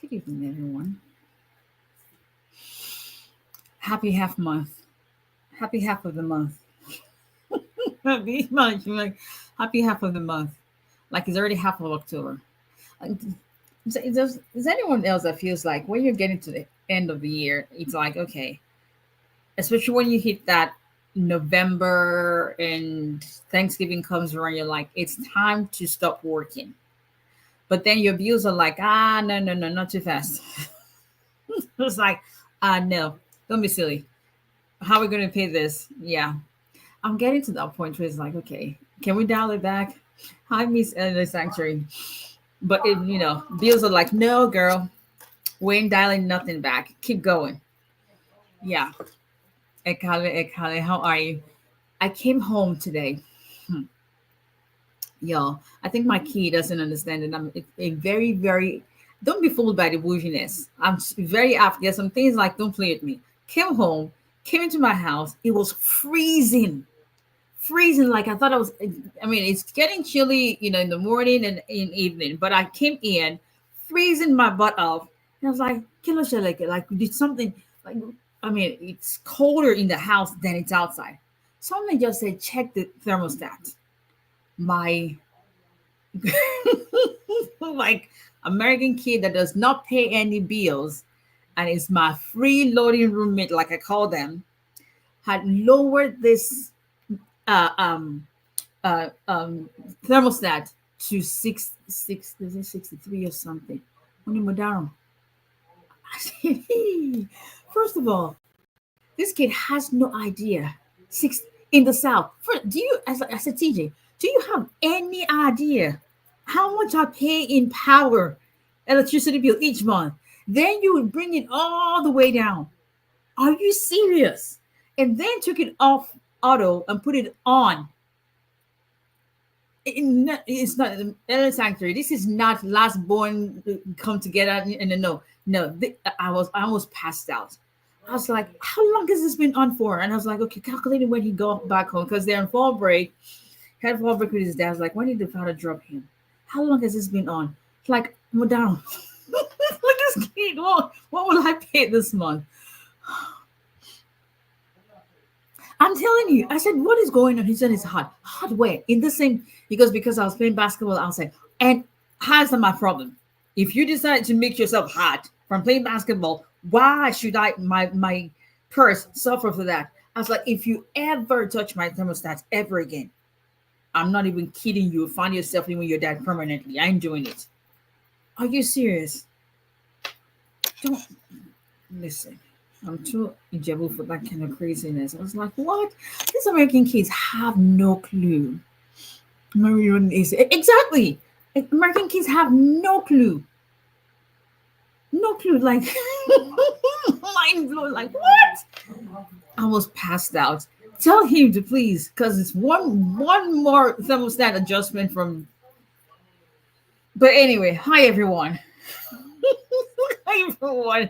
Good evening, everyone. Happy half month. Happy half of the month. Happy month. Like happy half of the month. Like it's already half of October. Like, is anyone else that feels like when you're getting to the end of the year, it's like okay, especially when you hit that November and Thanksgiving comes around, you're like it's time to stop working. But then your bills are like no no no not too fast. It's like no, don't be silly. How are we going to pay this? Yeah, I'm getting to that point where it's like, okay, can we dial it back? Hi, Miss Elder Sanctuary. But if bills are like, no, girl, we ain't dialing nothing back. Keep going. Yeah. Ekale, how are you? I came home today. Hmm. Y'all, I think my kid doesn't understand it. I'm a very, very, don't be fooled by the bouginess. Very apt. There's some things like, don't play with me. Came home, came into my house. It was freezing. Like I thought I was, I mean, it's getting chilly, in the morning and in evening, but I came in freezing my butt off. And I was like, 𝒊𝒎𝒎𝒊𝒈𝒓𝒂𝒏𝒕, like, did something, like, I mean, it's colder in the house than it's outside. Someone just said, check the thermostat. My, like, American kid that does not pay any bills and is my freeloading roommate, like I call them, had lowered this uh, um, uh, um, thermostat to 63 or something. First of all, this kid has no idea. Six in the South. Do you, as I said, TJ, do you have any idea how much I pay in power, electricity bill each month? Then you would bring it all the way down. Are you serious? And then took it off auto and put it on. It's not sanctuary. This is not last born come together. And no. I was almost passed out. I was like, how long has this been on for? And I was like, okay, calculating when he go back home because they're on fall break. Had fall break with his dad. I was like, when did the father drop him? How long has this been on? It's like, madam, look at this kid. What will I pay this month? I'm telling you, I said, what is going on? He said, it's hot. Hot where? In the same, because I was playing basketball outside. And how's not my problem? If you decide to make yourself hot from playing basketball, why should my purse suffer for that? I was like, if you ever touch my thermostats ever again, I'm not even kidding you. Find yourself living with your dad permanently. I ain't doing it. Are you serious? Don't listen. I'm too Ijebu for that kind of craziness. I was like, what? These American kids have no clue. Marion is exactly. American kids have no clue. No clue. Like mind blown. Like what? I was passed out. Tell him to please, because it's one more thermostat adjustment from. But anyway, hi everyone. Hi everyone.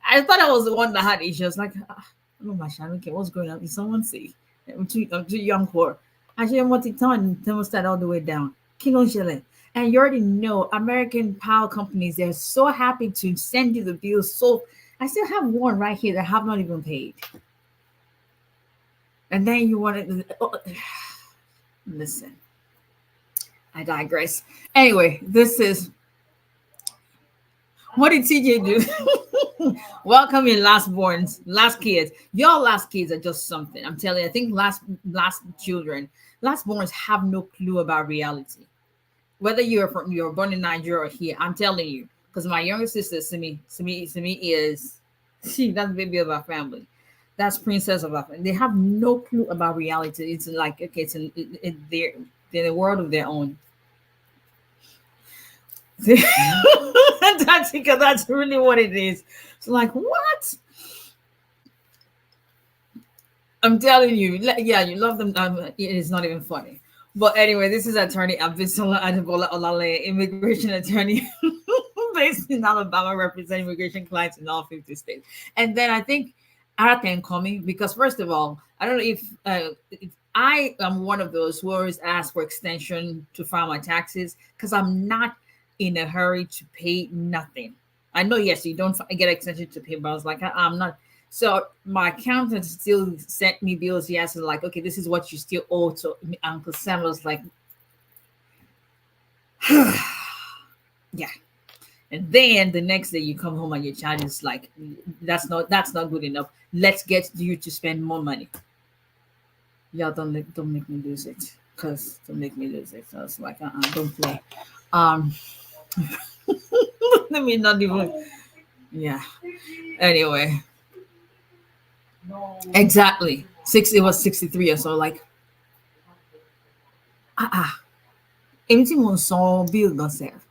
I thought I was the one that had issues. Like, oh my God, okay, what's going on? Is someone sick? I'm too young for. Actually, I'm wanting to turn thermostat all the way down. 𝒊𝒎𝒎𝒊𝒈𝒓𝒂𝒏𝒕. And you already know American power companies, they're so happy to send you the bills. So I still have one right here that I have not even paid. And then you want to listen. I digress. Anyway, this is what did TJ do? Welcome in last borns, last kids. Your last kids are just something. I'm telling you, I think last children, last borns have no clue about reality. Whether you're born in Nigeria or here, I'm telling you, because my younger sister, Simi is that's the baby of our family. That's princess of our family. They have no clue about reality. It's like, okay, they're in a world of their own. That's really what it is. So like, what? I'm telling you, yeah, you love them. It is not even funny. But anyway, this is attorney Abisola Adebola Olale, immigration attorney based in Alabama, representing immigration clients in all 50 states. And then I think I can call me because first of all, I don't know if I am one of those who always ask for extension to file my taxes because I'm not in a hurry to pay nothing. I know, yes, you don't get extension to pay, but I was like, I'm not. So my accountant still sent me bills. Yes, like, okay, this is what you still owe to Uncle Sam. Was like, yeah. And then the next day you come home and your child is like, that's not good enough. Let's get you to spend more money. Y'all don't make me lose it. Cause don't make me lose it. So I was like, don't play. Um let me not even, yeah. Anyway. Exactly. It was 63 or so, like anything on so bill yourself.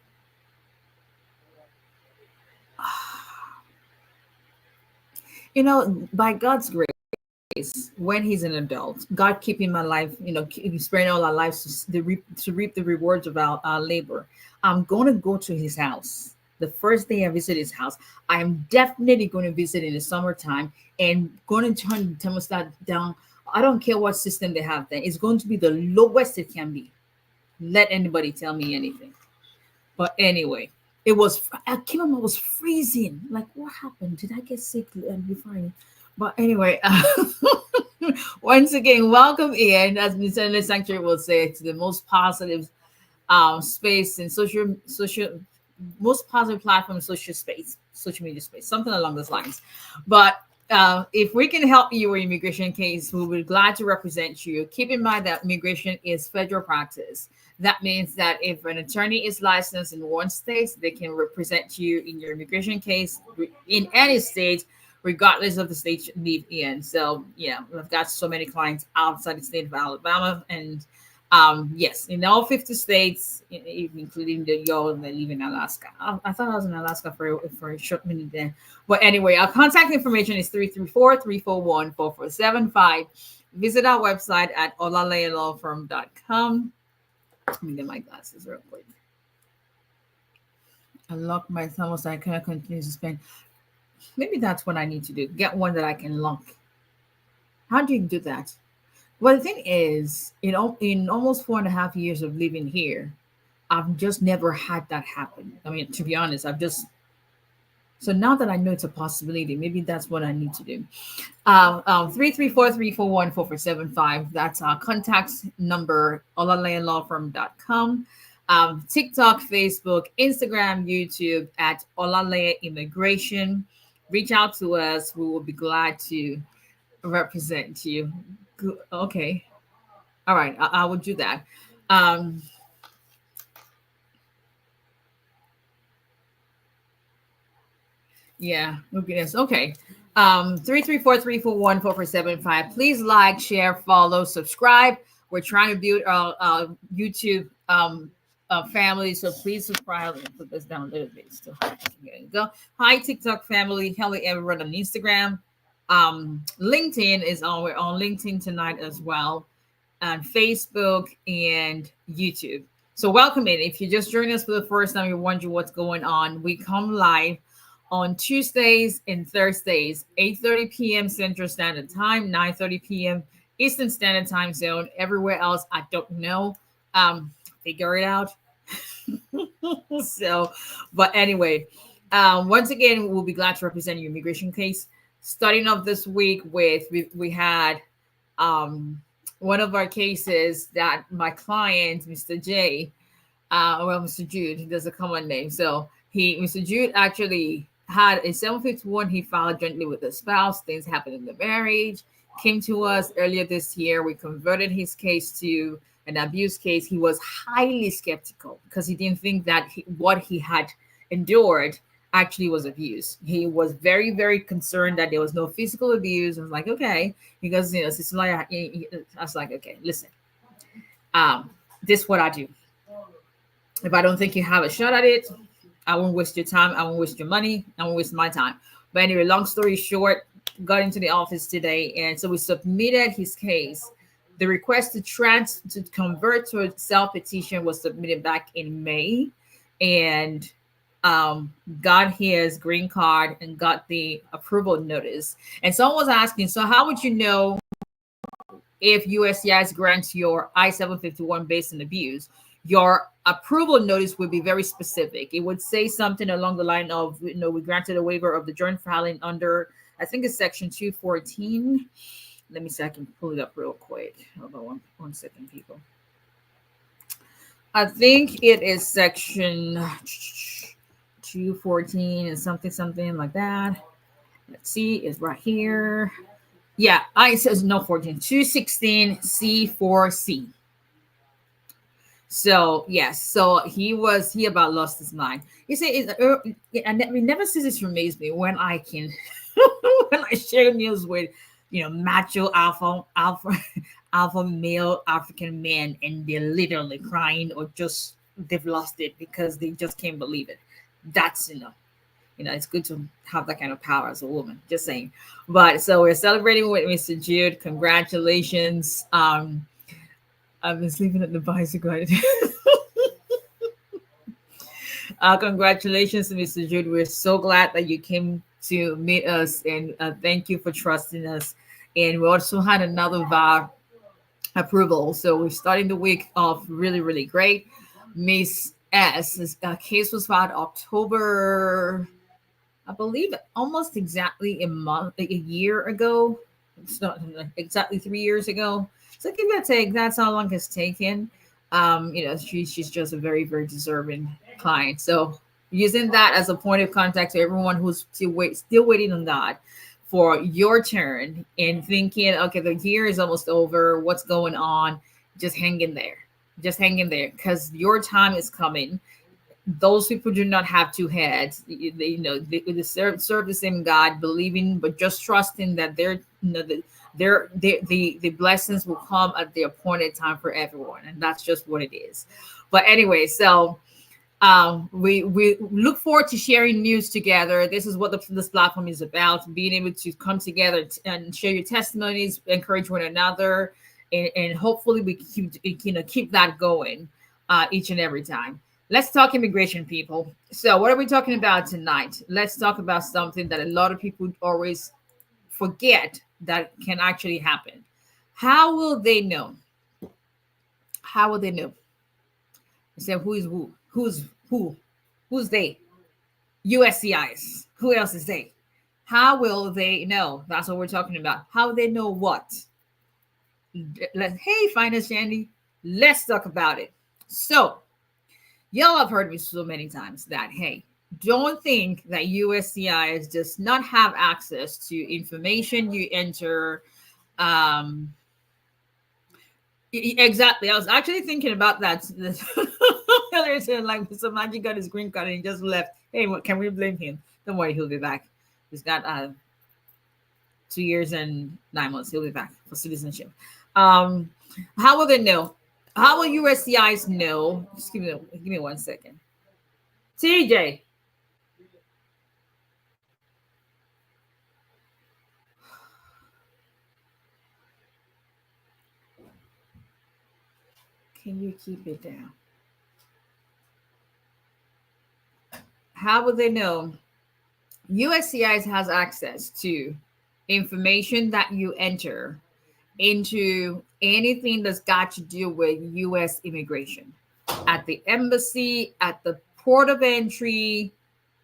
By God's grace, when he's an adult, God keeping my life, sparing all our lives to reap the rewards of our labor. I'm going to go to his house. The first day I visit his house, I am definitely going to visit in the summertime and going to turn the thermostat down. I don't care what system they have there. It's going to be the lowest it can be. Let anybody tell me anything. But anyway, I came home, I was freezing. Like, what happened? Did I get sick and be fine? But anyway, once again, welcome in, as Mr. Sanctuary will say, to the most positive space in social most positive platform, social media space, something along those lines. But if we can help you your immigration case, we'll be glad to represent you. Keep in mind that immigration is federal practice. That means that if an attorney is licensed in one state, they can represent you in your immigration case in any state, regardless of the state you live in. So yeah, we've got so many clients outside the state of Alabama, and yes, in all 50 states, including y'all that live in Alaska. I thought I was in Alaska for a short minute there. But anyway, our contact information is 334-341-4475. Visit our website at 𝒊𝒎𝒎𝒊𝒈𝒓𝒂𝒏𝒕. Let me get my glasses real quick. I lock my thumb so I cannot continue to spend. Maybe that's what I need to do. Get one that I can lock. How do you do that? Well, the thing is, in almost 4.5 years of living here, I've just never had that happen. I mean, to be honest, so now that I know it's a possibility, maybe that's what I need to do. 334-341-4475. That's our contact number, 𝒊𝒎𝒎𝒊𝒈𝒓𝒂𝒏𝒕. TikTok, Facebook, Instagram, YouTube at 𝒊𝒎𝒎𝒊𝒕 Immigration. Reach out to us. We will be glad to represent you. Okay. All right. I will do that. Yeah. Oh goodness. Okay. 334-341-4475. Please like, share, follow, subscribe. We're trying to build our YouTube family, so please subscribe. Let me put this down a little bit. So there you go. Hi, TikTok family. Hello, everyone on Instagram. LinkedIn is on. We're on LinkedIn tonight as well, and Facebook and YouTube. So welcome in. If you just joined us for the first time, you're wondering what's going on. We come live on Tuesdays and Thursdays, 8:30 p.m. Central Standard Time, 9:30 p.m. Eastern Standard Time Zone. Everywhere else, I don't know. Figure it out. So, but anyway, once again, we'll be glad to represent your immigration case. Starting off this week with we had one of our cases that my client, Mr. Mr. Jude, there's a common name. So Mr. Jude actually had a 751 he filed jointly with the spouse. Things happened in the marriage. Came to us earlier this year. We converted his case to an abuse case. He was highly skeptical because he didn't think that what he had endured actually was abuse. He was very, very concerned that there was no physical abuse. I was like, okay, because sister lawyer, I was like, okay, listen, this is what I do. If I don't think you have a shot at it, I won't waste your time. I won't waste your money. I won't waste my time. But anyway, long story short, got into the office today, and so we submitted his case. The request to convert to a self-petition was submitted back in May, and got his green card and got the approval notice. And someone was asking, so how would you know if USCIS grants your I-751 based on abuse? your approval notice would be very specific. It would say something along the line of, we granted a waiver of the joint filing under, I think it's section 214. Let me see, I can pull it up real quick. Hold on one second, people. I think it is section 214 and something like that. Let's see, it's right here. Yeah, it says no 14, 216 C4C. So yes, so he about lost his mind. He said, it never ceases to amaze me when I can when I share news with macho alpha male African men, and they're literally crying or just they've lost it because they just can't believe it. That's it's good to have that kind of power as a woman, just saying. But so we're celebrating with Mr. Jude. Congratulations. I've been sleeping at the bicycle. Congratulations to Mr. Jude. We're so glad that you came to meet us, and thank you for trusting us. And we also had another VAR approval. So we're starting the week off really, really great. Miss S' case was filed October, I believe, almost exactly a year ago. It's not exactly 3 years ago. So give or take, that's how long it's taken. She's just a very, very deserving client. So using that as a point of contact to everyone who's still waiting on that for your turn and thinking, okay, the year is almost over. What's going on? Just hang in there. Just hang in there, because your time is coming. Those people do not have two heads. They serve the same God, believing, but just trusting that the blessings will come at the appointed time for everyone, and that's just what it is. But anyway, so we look forward to sharing news together. This is what this platform is about: being able to come together and share your testimonies, encourage one another, and hopefully we keep that going each and every time. Let's talk immigration, people. So what are we talking about tonight? Let's talk about something that a lot of people always forget that can actually happen. How will they know? How will they know? I said, who is who? Who's they? USCIS. Who else is they? How will they know? That's what we're talking about. How will they know what? Hey, Finest Shandy, let's talk about it. So, y'all have heard me so many times that, hey, don't think that USCIS does not have access to information you enter. Exactly. I was actually thinking about that. Like, so Magic got his green card and he just left. Hey, what can we blame him? Don't worry, he'll be back. He's got 2 years and 9 months. He'll be back for citizenship. How will they know? How will USCIS know? Just give me 1 second. TJ. Can you keep it down? How will they know? USCIS has access to information that you enter into anything that's got to do with U.S. immigration at the embassy, at the port of entry,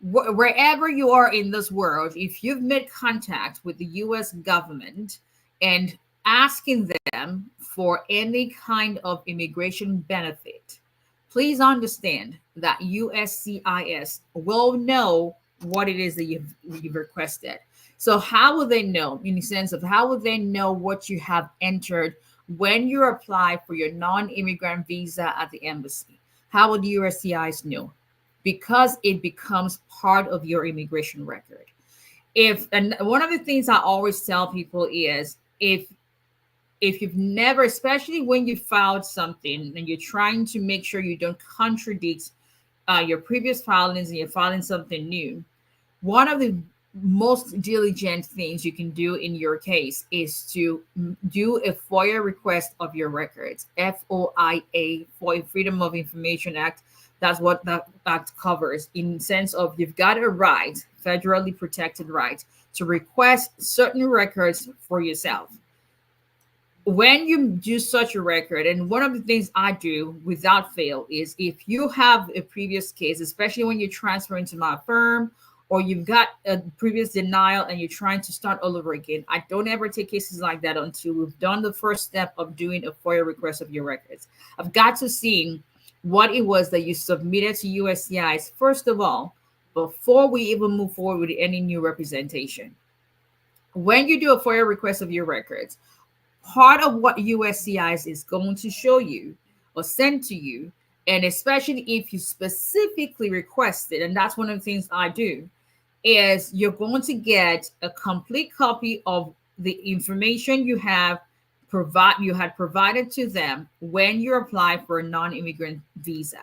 wherever you are in this world. If you've made contact with the U.S. government and asking them for any kind of immigration benefit, please understand that USCIS will know what it is that you've requested. So how will they know, in the sense of how will they know what you have entered when you apply for your non-immigrant visa at the embassy? How will the USCIS know? Because it becomes part of your immigration record. And one of the things I always tell people is, if you've never, especially when you filed something and you're trying to make sure you don't contradict your previous filings and you're filing something new, one of the most diligent things you can do in your case is to do a FOIA request of your records. FOIA, FOIA, Freedom of Information Act. That's what that act covers, in the sense of you've got a right, federally protected right, to request certain records for yourself. when you do such a record, and one of the things I do without fail is if you have a previous case, especially when you transfer into my firm or you've got a previous denial and you're trying to start all over again, I don't ever take cases like that until we've done the first step of doing a FOIA request of your records. I've got to see what it was that you submitted to USCIS, first of all, before we even move forward with any new representation. When you do a FOIA request of your records, part of what USCIS is going to show you or send to you, and especially if you specifically request it, and that's one of the things I do, is you're going to get a complete copy of the information you had provided to them when you apply for a non-immigrant visa.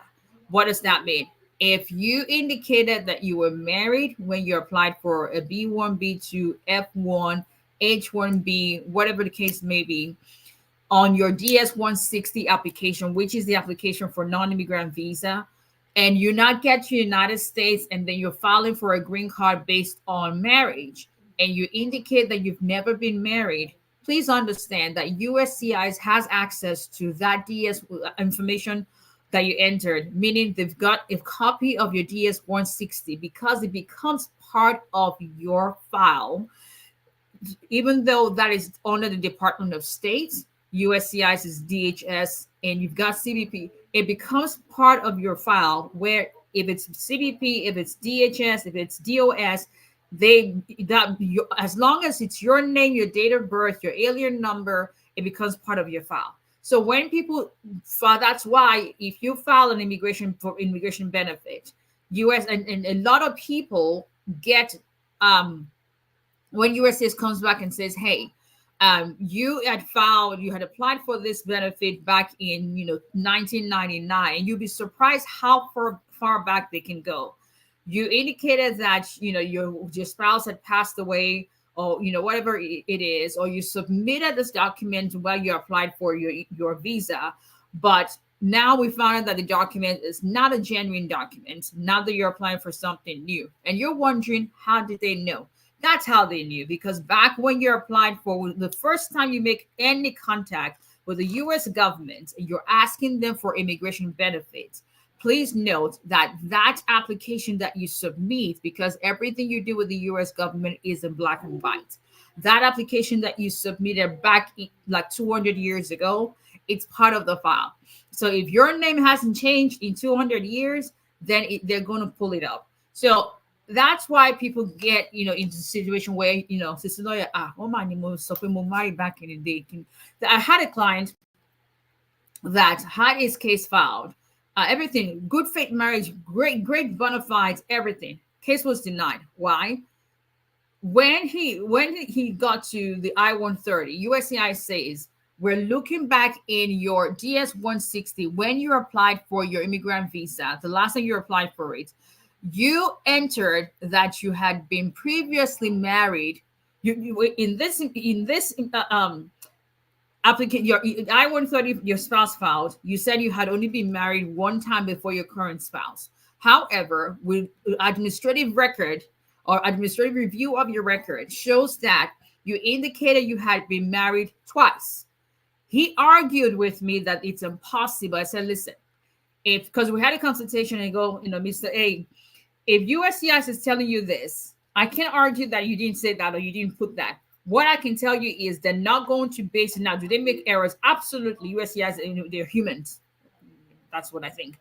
What does that mean? If you indicated that you were married when you applied for a B1, B2, F1, H1B, whatever the case may be, on your DS-160 application, which is the application for non-immigrant visa, and you not get to the United States and then you're filing for a green card based on marriage, and you indicate that you've never been married, please understand that USCIS has access to that DS information that you entered, meaning they've got a copy of your DS-160 because it becomes part of your file. Even though that is under the Department of State, USCIS is DHS, and you've got CBP, it becomes part of your file where if it's CBP, if it's DHS, if it's DOS, as long as it's your name, your date of birth, your alien number, it becomes part of your file. So when people file, that's why if you file an immigration benefit, US and a lot of people get when USCIS comes back and says, hey, you had applied for this benefit back in 1999, and you'll be surprised how far back they can go. You indicated that your spouse had passed away, or whatever it is, or you submitted this document while you applied for your visa, but now we found out that the document is not a genuine document. Now that you're applying for something new, and you're wondering, how did they know? That's how they knew, because back when you applied for the first time you make any contact with the U.S. government and you're asking them for immigration benefits, please note that that application that you submit, because everything you do with the U.S. government is in black and white, that application that you submitted back like 200 years ago, it's part of the file. So if your name hasn't changed in 200 years, then they're going to pull it up. So that's why people get, into a situation where, sister lawyer, back in the day. I had a client that had his case filed, everything, good faith marriage, great bona fides, everything. Case was denied. Why? When he got to the I-130, USCIS says, we're looking back in your DS-160 when you applied for your immigrant visa, the last time you applied for it. You entered that you had been previously married. You in this application, your I-130, your spouse filed. You said you had only been married one time before your current spouse. However, with administrative record or administrative review of your record shows that you indicated you had been married twice. He argued with me that it's impossible. I said, listen, because we had a consultation and go, Mr. A, if USCIS is telling you this, I can't argue that you didn't say that or you didn't put that. What I can tell you is they're not going to base it now. Do they make errors? Absolutely. USCIS, they're humans. That's what I think.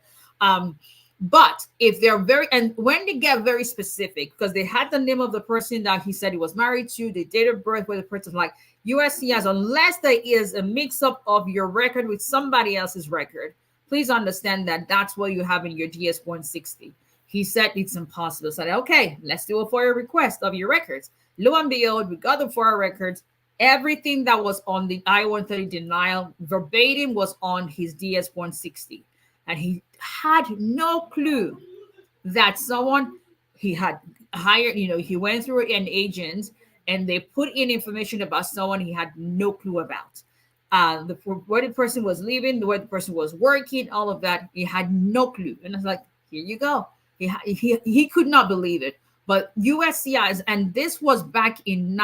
But if they're and when they get very specific, because they had the name of the person that he said he was married to, the date of birth, where the person's like, USCIS, unless there is a mix-up of your record with somebody else's record, please understand that that's what you have in your DS-160. He said it's impossible. So I said, okay, let's do a FOIA request of your records. Lo and behold, we got the FOIA records. Everything that was on the I-130 denial verbatim was on his DS-160. And he had no clue that he had hired, he went through an agent and they put in information about someone he had no clue about. Where the person was living, where the person was working, all of that, he had no clue. And I was like, here you go. He could not believe it. But USCIS, and this was back in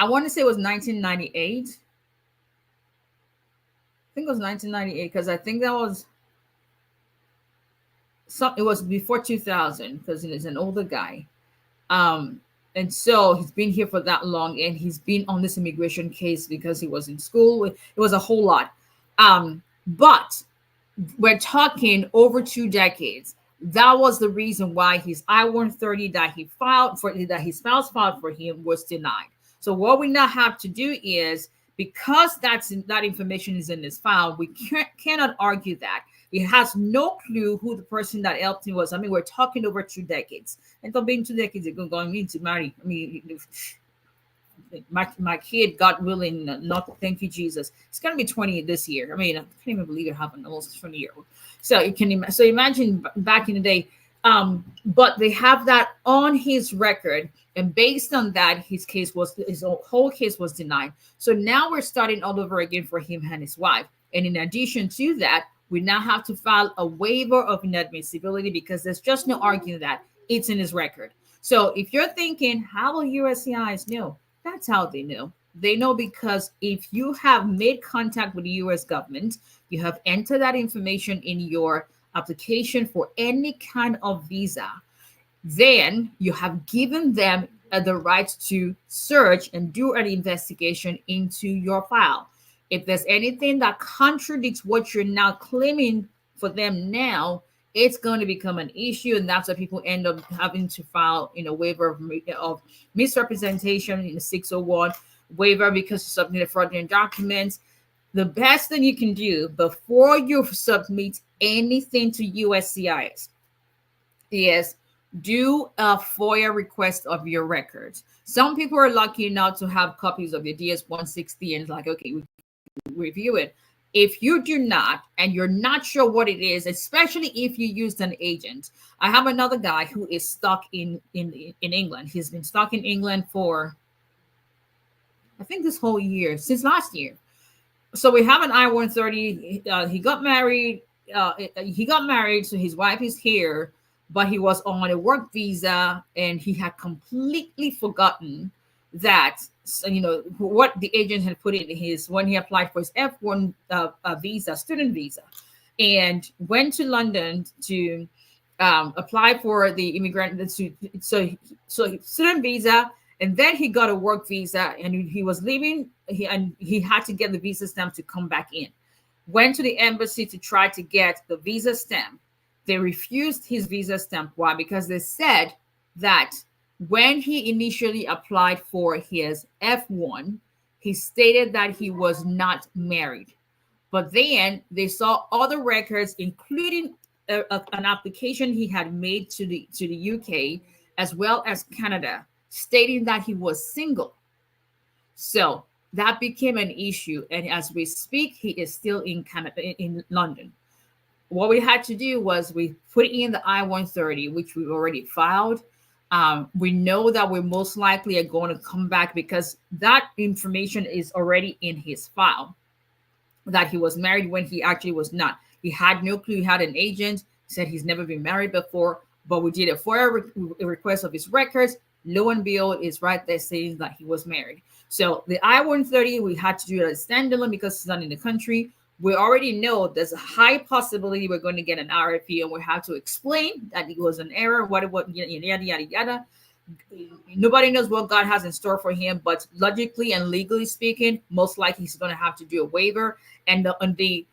I want to say it was 1998. I think it was 1998 because I think that was it was before 2000 because he's an older guy. And so he's been here for that long, and he's been on this immigration case because he was in school. It was a whole lot. But we're talking over 2 decades. That was the reason why his I-130 that he filed for, that his spouse filed for him, was denied. So what we now have to do is, because that information is in this file, we cannot argue that. He has no clue who the person that helped him was. I mean, we're talking over 2 decades. And so being 2 decades ago, going to marry, I mean, my kid, God willing, not thank you, Jesus, it's going to be 20 this year. I mean, I can't even believe it happened, almost 20-year-old. So you can imagine back in the day. But they have that on his record. And based on that, his whole case was denied. So now we're starting all over again for him and his wife. And in addition to that, we now have to file a waiver of inadmissibility because there's just no arguing that it's in his record. So if you're thinking, how will USCIS know? That's how they know. They know because if you have made contact with the US government, you have entered that information in your application for any kind of visa, then you have given them the right to search and do an investigation into your file. If there's anything that contradicts what you're now claiming for them now, it's going to become an issue. And that's why people end up having to file a waiver of misrepresentation in the 601 waiver because you submitted fraudulent documents. The best thing you can do before you submit anything to USCIS is do a FOIA request of your records. Some people are lucky enough to have copies of your DS-160 and it's like, okay, we review it. If you do not, and you're not sure what it is, especially if you used an agent. I have another guy who is stuck in England. He's been stuck in England for, I think, this whole year, since last year. So we have an I-130. He got married. So his wife is here, but he was on a work visa, and he had completely forgotten that, what the agent had put in his, when he applied for his F1 visa, student visa, and went to London to apply for the immigrant, so student visa, and then he got a work visa, and he was leaving, he had to get the visa stamp to come back in. Went to the embassy to try to get the visa stamp. They refused his visa stamp. Why? Because they said that when he initially applied for his F1, he stated that he was not married. But then they saw other records, including an application he had made to the UK as well as Canada, stating that he was single. So that became an issue. And as we speak, he is still in Canada, in London. What we had to do was we put in the I-130, which we've already filed. We know that we most likely are going to come back because that information is already in his file, that he was married when he actually was not. He had no clue. He had an agent, said he's never been married before, but we did a FOIA request of his records. Lo and behold, it's right there saying that he was married. So the I-130, we had to do it as standalone because he's not in the country. We already know there's a high possibility we're going to get an RFE, and we have to explain that it was an error, what yada, yada, yada. Nobody knows what God has in store for him, but logically and legally speaking, most likely he's going to have to do a waiver. And the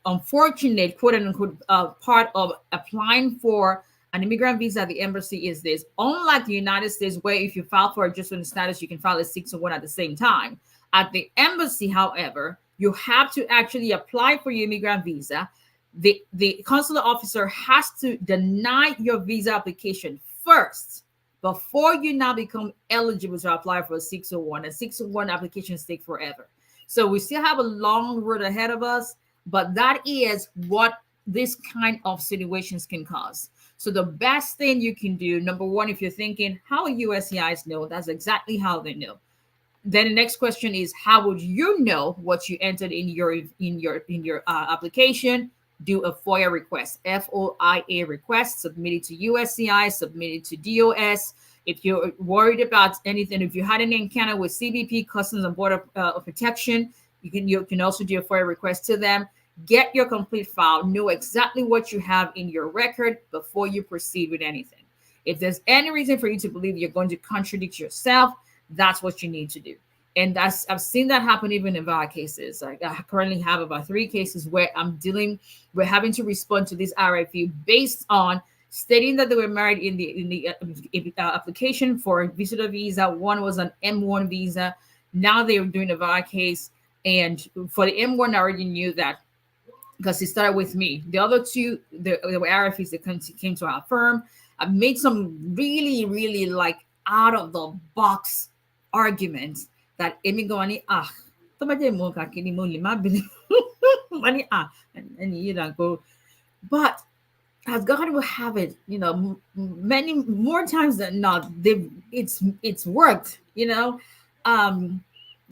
unfortunate, quote unquote, part of applying for an immigrant visa at the embassy is this: unlike the United States, where if you file for adjustment status, you can file a 601 at the same time. At the embassy, however, you have to actually apply for your immigrant visa. The consular officer has to deny your visa application first before you now become eligible to apply for a 601. And 601 applications take forever. So we still have a long road ahead of us, but that is what this kind of situations can cause. So the best thing you can do, number one, if you're thinking, how will USCIS know? That's exactly how they know. Then the next question is, how would you know what you entered in your application? Do a FOIA request, FOIA request, submit it to USCIS, submit it to DOS, If you're worried about anything, if you had any encounter with CBP, Customs and Border Protection, you can also do a FOIA request to them. Get your complete file. Know exactly what you have in your record before you proceed with anything. If there's any reason for you to believe you're going to contradict yourself, that's what you need to do. And I've seen that happen even in our cases. Like I currently have about 3 cases where we're having to respond to this RFU based on stating that they were married in the application for a visitor visa. One was an M1 visa. Now they're doing a VAWA case. And for the M1, I already knew that because it started with me. The other 2, there were RFUs that came to our firm. I made some really, really like out of the box arguments that Emi Gawani but as God will have it, many more times than not, it's worked. There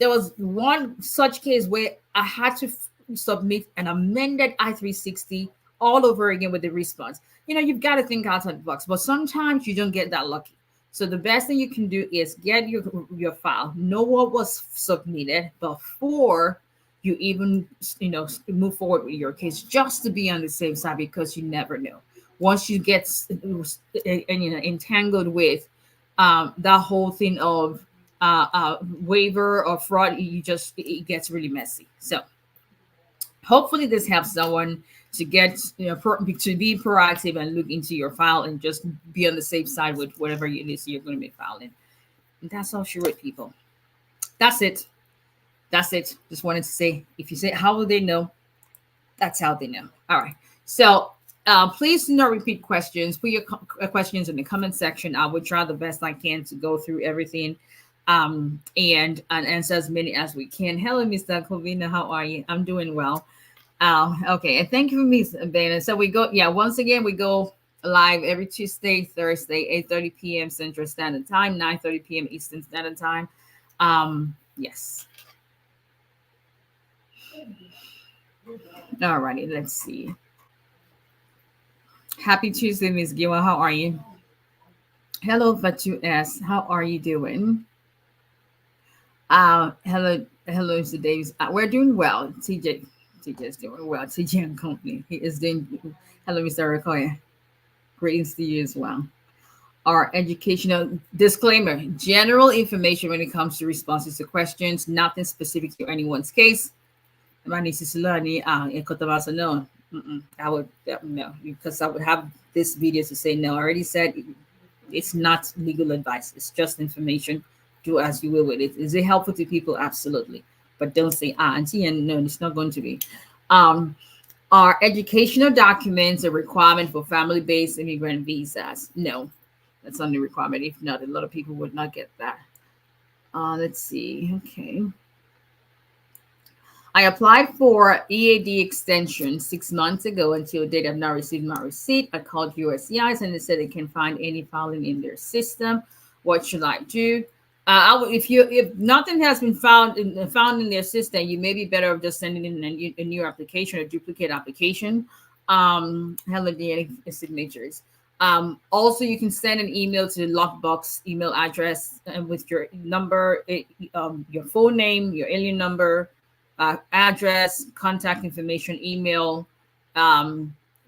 was one such case where I had to submit an amended I-360 all over again with the response. You've got to think outside the box, but sometimes you don't get that lucky. So the best thing you can do is get your file, know what was submitted before you even, move forward with your case, just to be on the safe side, because you never know. Once you get entangled with that whole thing of waiver or fraud, it gets really messy. So hopefully this helps someone to get, to be proactive and look into your file and just be on the safe side with whatever it is you're going to be filing. And that's all she wrote, people. That's it. Just wanted to say, if you say, how will they know? That's how they know. All right. So please do not repeat questions. Put your questions in the comment section. I will try the best I can to go through everything and answer as many as we can. Hello, Mr. Kovina. How are you? I'm doing well. Okay. And thank you, Ms. Bana. So we go, once again, we go live every Tuesday, Thursday, 8:30 p.m. Central Standard Time, 9:30 p.m. Eastern Standard Time. Yes. All righty. Let's see. Happy Tuesday, Ms. Giwa. How are you? Hello, Fatu S. How are you doing? Hello, Mr. Davis. We're doing well. TJ is doing well. TJ and Company. He is doing. Hello, Mr. Rakoya. Greetings to you as well. Our educational disclaimer: general information when it comes to responses to questions, nothing specific to anyone's case. I would no, because I would have this video to say no. I already said it's not legal advice. It's just information. Do as you will with it. Is it helpful to people? Absolutely. But don't say auntie, and no, it's not going to be. Are educational documents a requirement for family-based immigrant visas? No, that's not a requirement. If not, a lot of people would not get that. Let's see. Okay. I applied for EAD extension 6 months ago. Until date, I've not received my receipt. I called USCIS and they said they can't find any filing in their system. What should I do? If nothing has been found in their system, you may be better off just sending in a new application or duplicate application. Hello, the signatures. Also, you can send an email to the lockbox email address with your number, your full name, your alien number, address, contact information, email,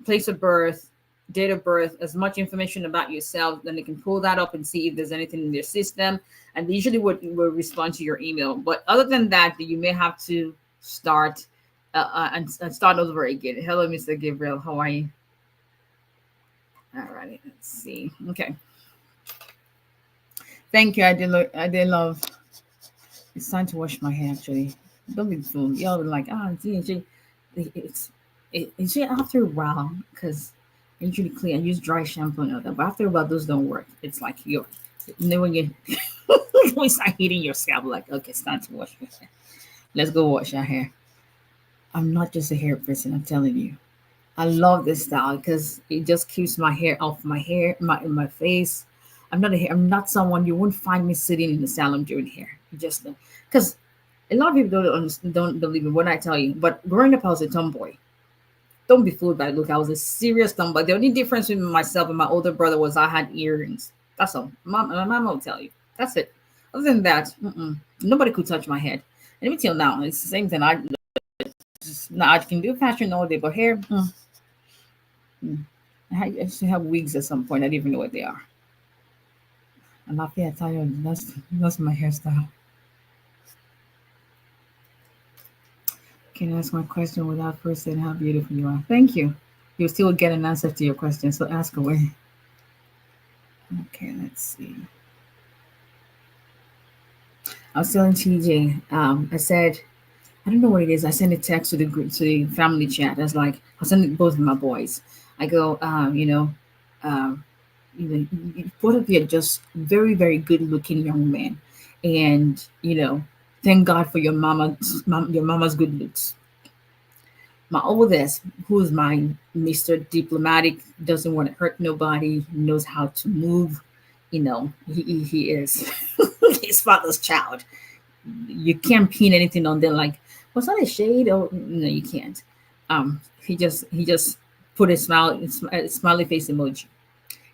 place of birth, date of birth, as much information about yourself. Then they can pull that up and see if there's anything in their system. And they usually will respond to your email. But other than that, you may have to start and start over again. Hello, Mr. Gabriel. How are you? All right. Let's see. Okay. Thank you. I did love. It's time to wash my hair, actually. Don't be fooled. Y'all are like, it's after a while, because I usually clean. I use dry shampoo and all that, but after a while, those don't work. It's like when you start hitting your scalp, like, okay, it's time to wash your hair. Let's go wash our hair. I'm not just a hair person. I'm telling you, I love this style because it just keeps my hair off my hair, my face. I'm not someone you won't find me sitting in the salon doing hair. Just because a lot of people don't believe me when I tell you. But growing up, I was a tomboy. Don't be fooled by the look. I was a serious tomboy. The only difference between myself and my older brother was I had earrings. That's all. My mom will tell you. That's it. Other than that, nobody could touch my head. And even till now, it's the same thing. I can do fashion all day, but hair, I used to have wigs at some point. I didn't even know what they are. I'm not there. I tell you, that's my hairstyle. Can I ask my question without first saying how beautiful you are? Thank you. You'll still get an answer to your question, so ask away. Okay, let's see. I was telling TJ, I said, I don't know what it is. I sent a text to the group, to the family chat. I was like, I'll send it both of my boys. I go, um, both of you are just very, very good looking young men. And, thank God for your mama's good looks. My oldest, who's my Mr. Diplomatic, doesn't want to hurt nobody, knows how to move. He is his father's child. You can't pin anything on them like, was that a shade? Or no, you can't. He just put a smiley face emoji.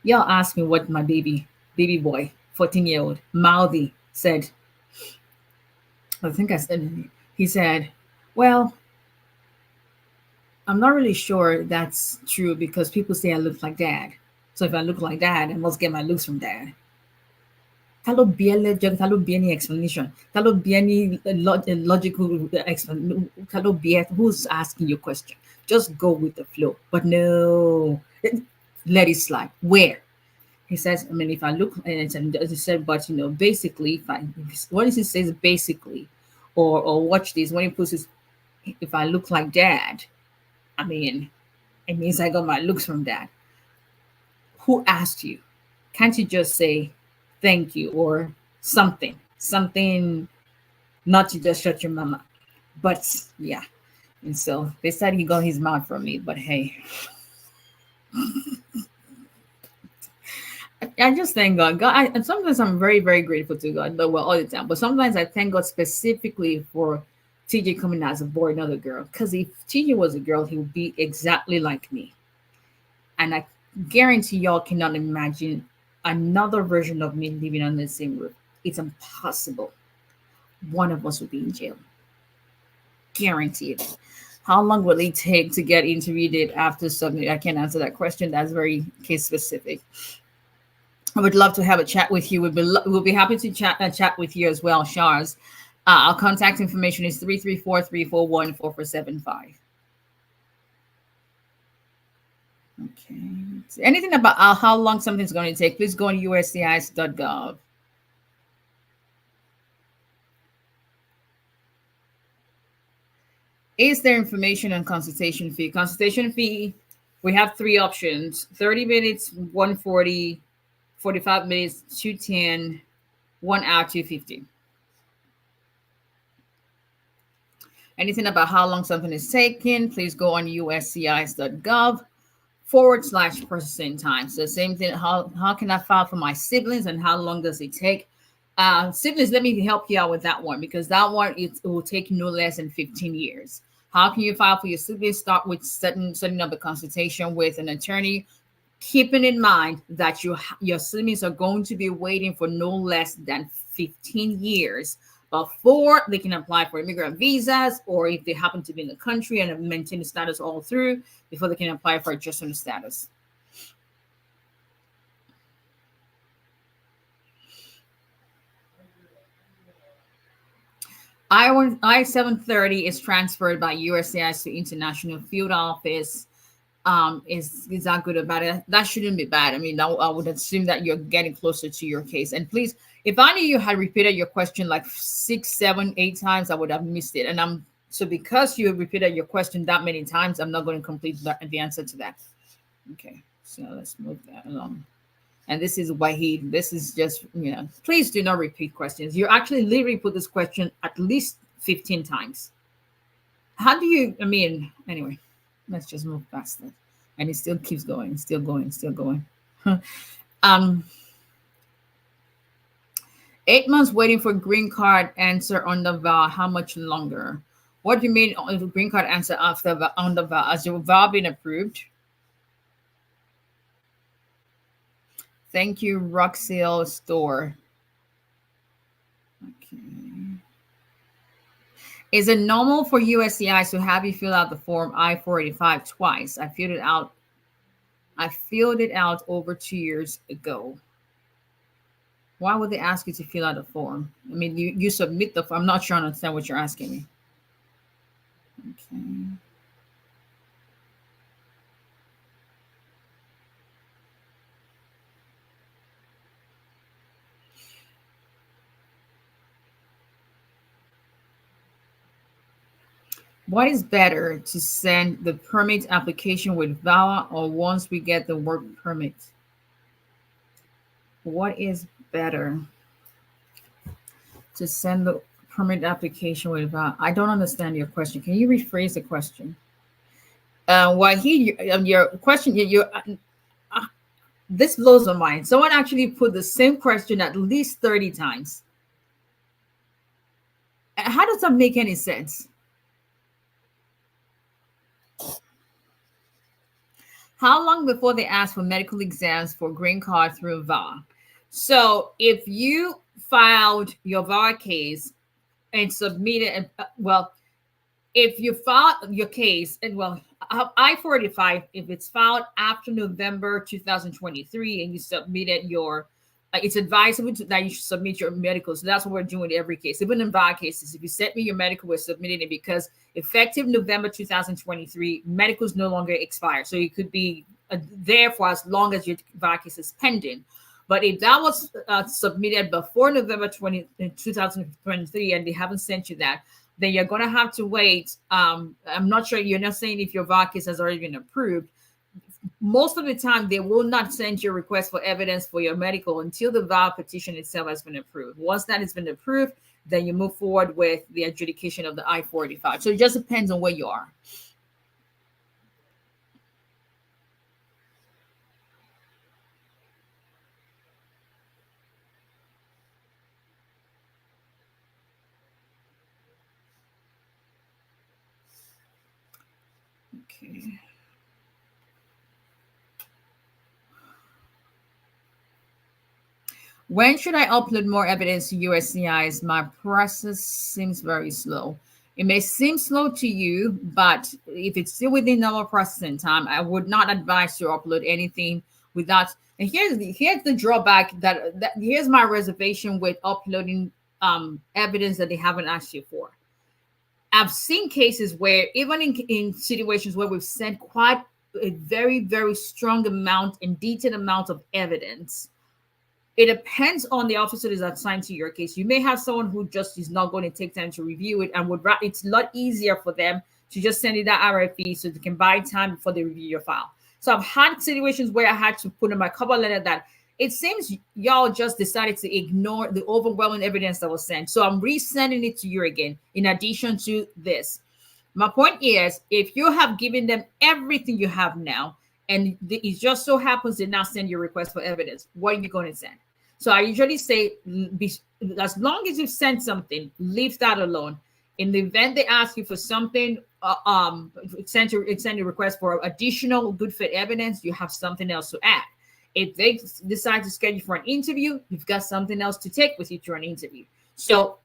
Y'all asked me what my baby boy, 14-year-old mouthy said. I think I said, he said, well, I'm not really sure that's true because people say I look like dad. So if I look like dad, I must get my looks from dad. Talo biele, talo be any explanation. Talo be any logical explanation. Talo be who's asking your question. Just go with the flow. But no, let it slide. Where? He says, I mean, if I look, and as he said, but basically, when he says basically, or watch this, when he puts his, if I look like dad, I mean, it means I got my looks from dad. Who asked you? Can't you just say thank you or something, not to just shut your mama? But yeah, and so they said he got his mouth from me, but hey. I just thank God. And sometimes I'm very, very grateful to God, but well, all the time. But sometimes I thank God specifically for TJ coming as a boy, not a girl. Because if TJ was a girl, he would be exactly like me. And I guarantee y'all cannot imagine another version of me living on the same roof. It's impossible. One of us will be in jail. Guaranteed. How long will it take to get interviewed after submit? I can't answer that question. That's very case specific. I would love to have a chat with you. We'll be happy to chat with you as well, Shars. Our contact information is 334-341-4475. Okay. So anything about how long something's going to take, please go on USCIS.gov. Is there information on consultation fee? Consultation fee, we have three options: 30 minutes, 140, 45 minutes, 210, 1 hour, 250. Anything about how long something is taking, please go on USCIS.gov/processing time. So same thing, how can I file for my siblings and how long does it take? Siblings, let me help you out with that one, because that one, it will take no less than 15 years. How can you file for your siblings? Start with setting up a consultation with an attorney, keeping in mind that your siblings are going to be waiting for no less than 15 years before they can apply for immigrant visas, or if they happen to be in the country and have maintained status all through, before they can apply for adjustment of status. I-730 is transferred by USCIS to International Field Office. Is that good or bad? That shouldn't be bad. I mean, I would assume that you're getting closer to your case. And please, if I knew you had repeated your question like 6, 7, 8 times, I would have missed it. And so because you repeated your question that many times, I'm not going to complete the answer to that. Okay, so let's move that along. And this is Wahid. This is just, please do not repeat questions. You actually literally put this question at least 15 times. How do you, anyway, let's just move past it. And it still keeps going, still going. 8 months waiting for green card answer on the VA. How much longer? What do you mean on the green card answer after on the VA? Has your VA been approved? Thank you, Roxille Store. Okay. Is it normal for USCIS to have you fill out the form I-485 twice? I filled it out over 2 years ago. Why would they ask you to fill out a form? I mean, you submit the form. I'm not sure I understand what you're asking me. Okay. What is better, to send the permit application with VAWA or once we get the work permit? What is better, to send the permit application with VAWA? I don't understand your question. Can you rephrase the question? Your question, this blows my mind. Someone actually put the same question at least 30 times. How does that make any sense? How long before they ask for medical exams for green card through VAWA? So if you filed your VAWA case and submitted, if you filed your case, and I-485, if it's filed after November 2023 and you submitted your, it's advisable that you should submit your medical. So that's what we're doing in every case. Even in VAWA cases, if you sent me your medical, we're submitting it because effective November 2023, medicals no longer expire. So you could be there for as long as your VAWA case is pending. But if that was submitted before November 2023 and they haven't sent you that, then you're going to have to wait. I'm not sure, you're not saying if your VAWA case has already been approved. Most of the time, they will not send you a request for evidence for your medical until the VAWA petition itself has been approved. Once that has been approved, then you move forward with the adjudication of the I-485. So it just depends on where you are. Okay. When should I upload more evidence to USCIS? My process seems very slow. It may seem slow to you, but if it's still within normal processing time, I would not advise to upload anything without. And here's the drawback that here's my reservation with uploading evidence that they haven't asked you for. I've seen cases where even in situations where we've sent quite a very, very strong amount and detailed amount of evidence, it depends on the officer that is assigned to your case. You may have someone who just is not going to take time to review it and it's a lot easier for them to just send you that RFE so they can buy time before they review your file. So I've had situations where I had to put in my cover letter that it seems y'all just decided to ignore the overwhelming evidence that was sent. So I'm resending it to you again, in addition to this. My point is, if you have given them everything you have now, and it just so happens they now send you a request for evidence, what are you going to send? So I usually say, as long as you've sent something, leave that alone. In the event they ask you for something, send a request for additional good fit evidence, you have something else to add. If they decide to schedule for an interview, you've got something else to take with you to an interview. So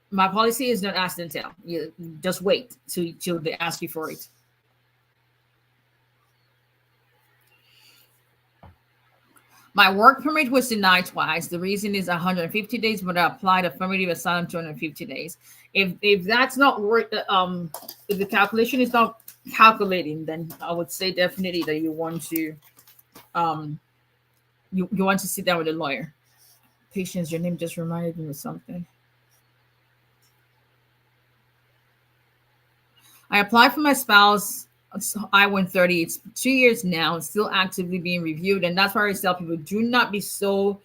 my policy is not ask and tell. You just wait till they ask you for it. My work permit was denied twice. The reason is 150 days, but I applied affirmative asylum 250 days. If that's not work, if the calculation is not calculating, then I would say definitely that you want to you want to sit down with a lawyer. Patience, your name just reminded me of something. I applied for my spouse I-130. It's 2 years now. It's still actively being reviewed. And that's why I tell people, do not be so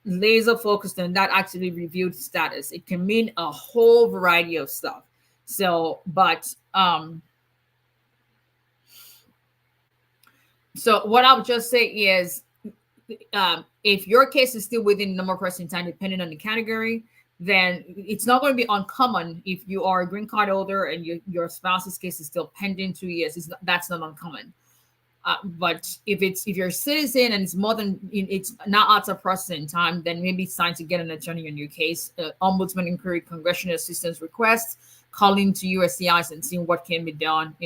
laser focused on that actively reviewed status. It can mean a whole variety of stuff. So, so what I would just say is, if your case is still within normal processing time, depending on the category, then it's not going to be uncommon if you are a green card holder and your spouse's case is still pending 2 years. That's not uncommon. But if you're a citizen and it's more than it's not out of processing time, then maybe it's time to get an attorney on your case. Ombudsman inquiry, congressional assistance request, calling to USCIS and seeing what can be done.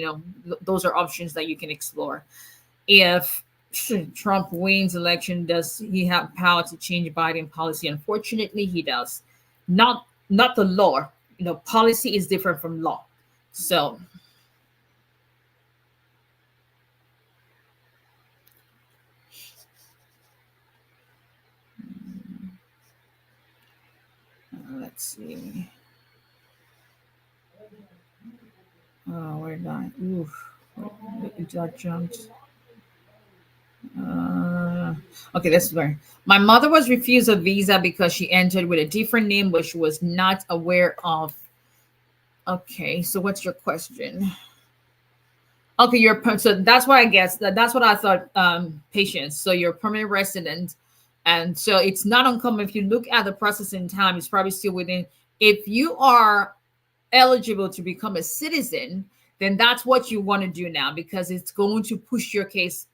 Those are options that you can explore. If Trump wins election, does he have power to change Biden policy? Unfortunately, he does. Not the law. Policy is different from law. So let's see. Oh, where did I? Oof. That jumped. Okay, that's where my mother was refused a visa because she entered with a different name, but she was not aware of. Okay, so what's your question? Okay, so that's what I guess that's what I thought. Patience. So you're a permanent resident, and so it's not uncommon. If you look at the processing time, it's probably still within. If you are eligible to become a citizen, then that's what you want to do now, because it's going to push your case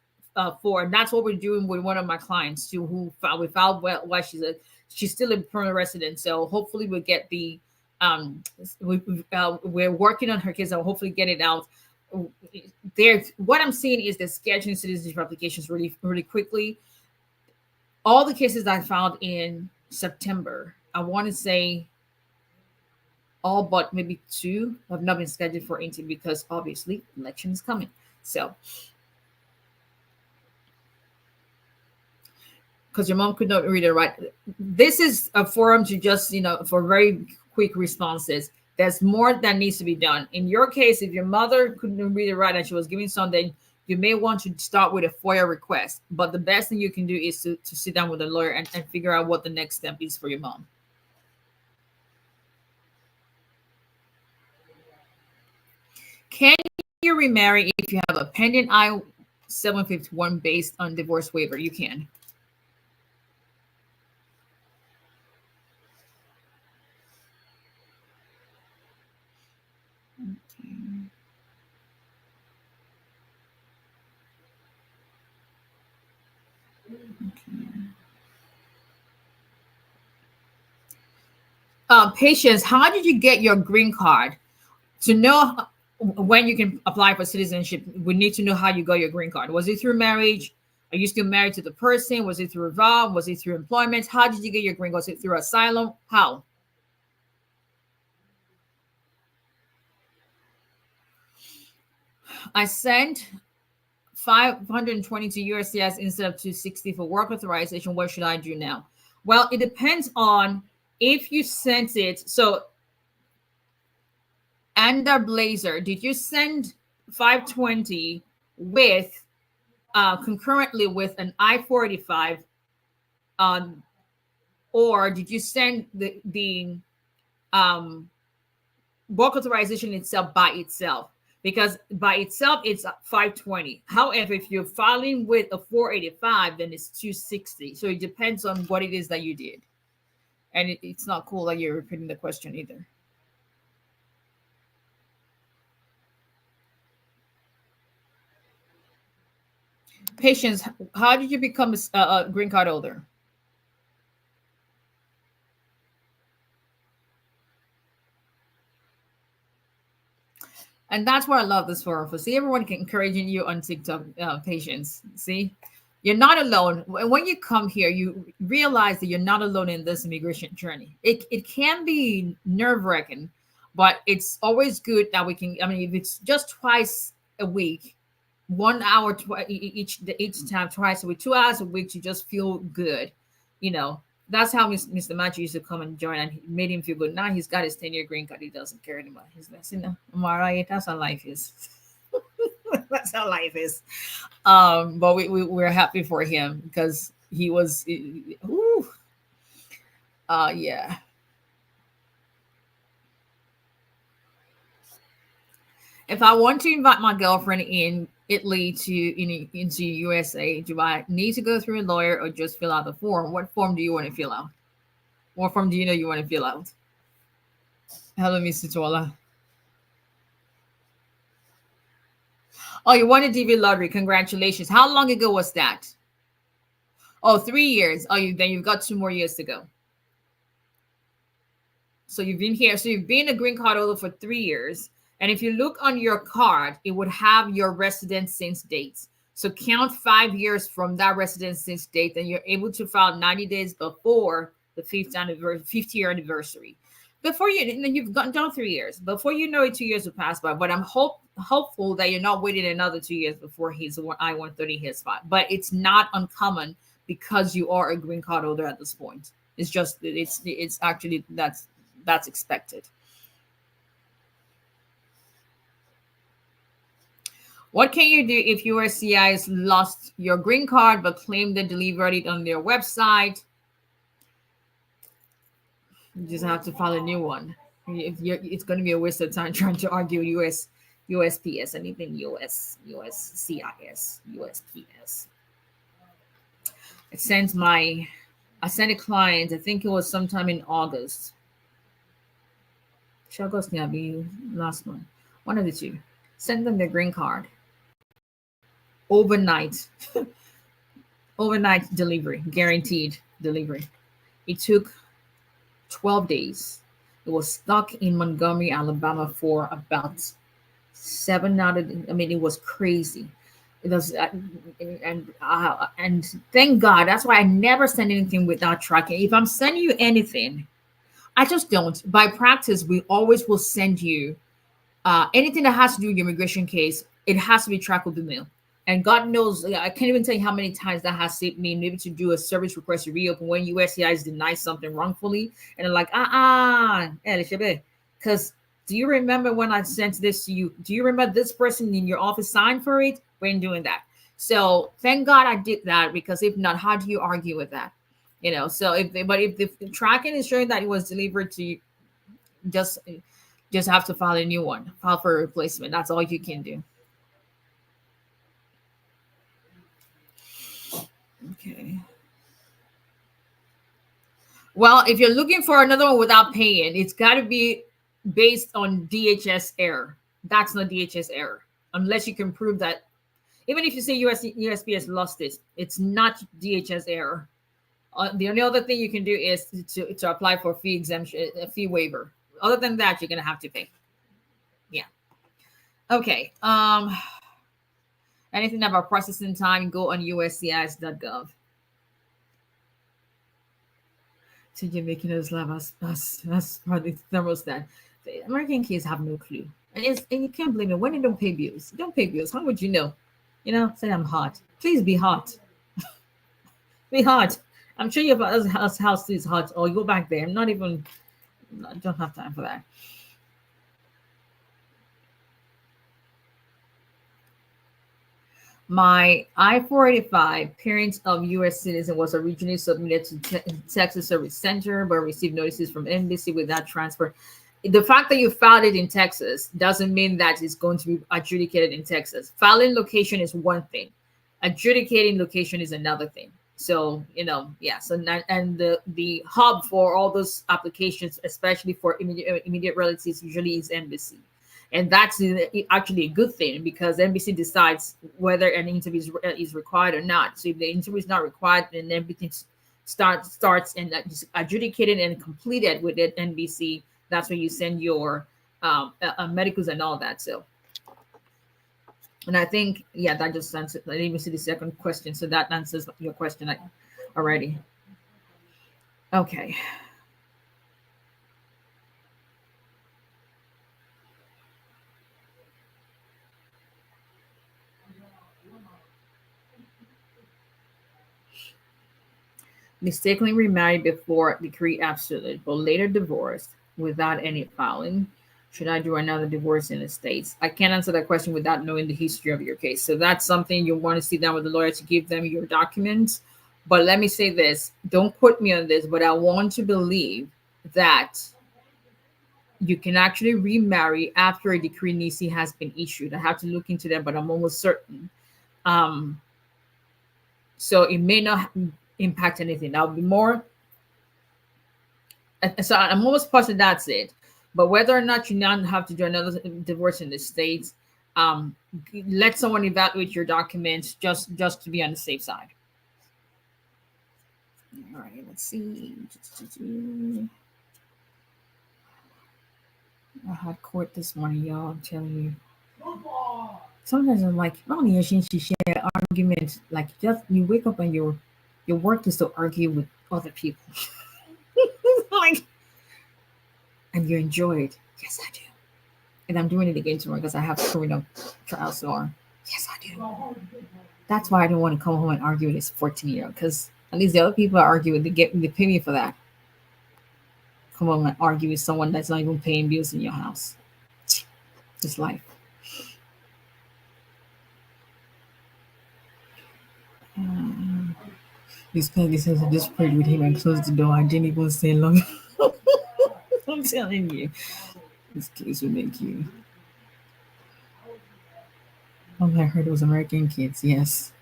forward. That's what we're doing with one of my clients too, who we filed while she's still a permanent resident. So hopefully we'll get the we're working on her case. I'll hopefully get it out. What I'm seeing is the scheduling citizenship applications really quickly. All the cases that I filed in September, I want to say all but maybe 2 have not been scheduled for interview because obviously election is coming. So because your mom could not read it right. This is a forum to just, for very quick responses. There's more that needs to be done. In your case, if your mother couldn't read it right and she was giving something, you may want to start with a FOIA request. But the best thing you can do is to sit down with a lawyer and figure out what the next step is for your mom. Can you remarry if you have a pending I-751 based on divorce waiver? You can. Patience, how did you get your green card? To know when you can apply for citizenship, we need to know how you got your green card. Was it through marriage? Are you still married to the person? Was it through a vow? Was it through employment? How did you get your green card? Was it through asylum? How? I sent 520 to USCIS instead of 260 for work authorization. What should I do now? Well, it depends on if you sent it. So, Under Blazer, did you send 520 with concurrently with an I-485, or did you send the work authorization itself by itself? Because by itself it's 520. However, if you're filing with a 485, then it's 260. So it depends on what it is that you did, and it's not cool that you're repeating the question either. Patience, how did you become a green card holder? And that's what I love this forum for. See, everyone can encouraging you on TikTok, Patience. See, you're not alone. When you come here, you realize that you're not alone in this immigration journey. It can be nerve-wracking, but it's always good that we can. I mean, if it's just twice a week, 1 hour each time, twice a week, 2 hours a week, to just feel good. That's how Mr. Matthew used to come and join, and he made him feel good. Now he's got his 10-year green card. He doesn't care anymore. He's like, am I right? That's how life is. That's how life is. But we're happy for him because he was, yeah. If I want to invite my girlfriend in Italy into USA, do I need to go through a lawyer or just fill out the form? What form do you want to fill out? What form do you want to fill out? Hello, Miss Tutola. Oh, you won a DV lottery. Congratulations. How long ago was that? Oh, 3 years. Oh, then you've got 2 more years to go. So you've been here. So you've been a green card holder for 3 years. And if you look on your card, it would have your residence since dates. So count 5 years from that residence since date, and you're able to file 90 days before the 50-year anniversary. Before you've done 3 years. Before you know it, 2 years will pass by. But I'm hopeful that you're not waiting another 2 years before his I-130 hits file. But it's not uncommon because you are a green card holder at this point. It's just it's actually that's expected. What can you do if USCIS lost your green card but claimed they delivered it on their website? You just have to file a new one. It's going to be a waste of time trying to argue USPS, anything USCIS, USPS. I sent a client, I think it was sometime in August. August, yeah, be last month. One of the two. Send them their green card. Overnight. Overnight delivery, guaranteed delivery. It took 12 days. It was stuck in Montgomery, Alabama for about 7 out of, it was crazy. It was, and thank God, that's why I never send anything without tracking. If I'm sending you anything, I just don't. By practice, we always will send you anything that has to do with your immigration case. It has to be tracked with the mail. And God knows, I can't even tell you how many times that has saved me maybe to do a service request to reopen when USCIS denies something wrongfully. And they're like, because do you remember when I sent this to you? Do you remember this person in your office signed for it? We ain't doing that. So thank God I did that, because if not, how do you argue with that? So if the tracking is showing that it was delivered to you, just have to file a new one, file for a replacement. That's all you can do. Okay. Well, if you're looking for another one without paying, it's got to be based on DHS error. That's not DHS error, unless you can prove that. Even if you say USPS lost it, it's not DHS error. The only other thing you can do is to apply for fee exemption, a fee waiver. Other than that, you're going to have to pay. Yeah. Okay. Anything about processing time, go on USCIS.gov. So you're making us laugh. That's probably the thermostat. The American kids have no clue. And you can't blame them when they don't pay bills. You don't pay bills. How would you know? Say I'm hot. Please be hot. Be hot. I'm sure your house is hot, or you go back there. I don't have time for that. My I-485, parents of U.S. citizen, was originally submitted to Texas Service Center, but received notices from embassy without transfer. The fact that you filed it in Texas doesn't mean that it's going to be adjudicated in Texas. Filing location is one thing. Adjudicating location is another thing. So, yeah. So, and the hub for all those applications, especially for immediate relatives, usually is embassy. And that's actually a good thing, because embassy decides whether an interview is required or not. So if the interview is not required, then everything starts and adjudicated and completed with the NBC. That's where you send your medicals and all that. So, and I think, yeah, that just answers. I didn't even see the second question. So that answers your question already. Okay. Mistakenly remarried before decree absolute, but later divorced without any filing. Should I do another divorce in the States? I can't answer that question without knowing the history of your case. So that's something you want to sit down with the lawyer to give them your documents. But let me say this, don't quote me on this, but I want to believe that you can actually remarry after a decree nisi has been issued. I have to look into that, but I'm almost certain. So it may not impact anything. That'll be more. So I'm almost positive that's it. But whether or not you now have to do another divorce in the States, um, let someone evaluate your documents just to be on the safe side. All right, let's see. I had court this morning, y'all. I'm telling you. Sometimes I'm like, only she share arguments. Like, just you wake up and your work is to argue with other people. Like, and you enjoy it. Yes, I do. And I'm doing it again tomorrow because I have criminal trials tomorrow. Yes, I do. That's why I don't want to come home and argue with this 14-year-old, because at least the other people I argue with, they pay me for that. Come home and argue with someone that's not even paying bills in your house. It's life. This Peggy says I just prayed with him and closed the door. I didn't even say long. I'm telling you, this case will make you. Oh, I heard it was American kids. Yes.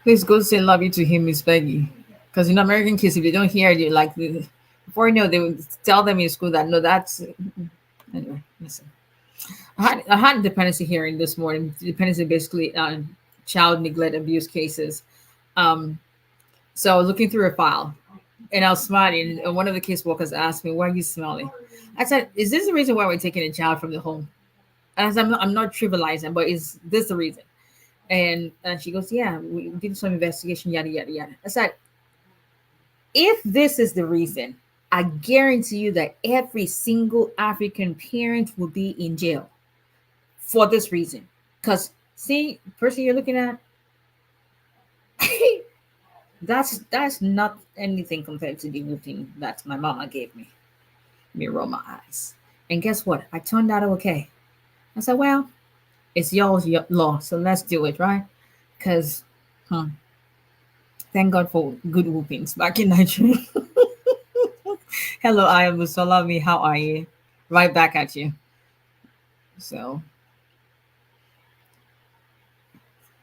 Please go say love you to him, Miss Peggy. Because in American kids, if they don't hear you, like before you know, they would tell them in school that no, that's anyway. Listen, I had a dependency hearing this morning. Dependency basically child neglect abuse cases. So I was looking through a file, and I was smiling. And one of the caseworkers asked me, "Why are you smiling?" I said, "Is this the reason why we're taking a child from the home?" And I said, I'm not trivializing, but is this the reason?" And she goes, "Yeah, we did some investigation, yada, yada, yada." I said, if this is the reason, I guarantee you that every single African parent will be in jail for this reason. Because, see, the person you're looking at, that's not anything compared to the whooping that my mama gave me. Let me roll my eyes. And guess what? I turned out okay. I said, well, it's y'all's law, so let's do it, right? Because, thank God for good whoopings back in Nigeria. Hello, I am 𝒊𝒎𝒏𝒕. How are you? Right back at you. So,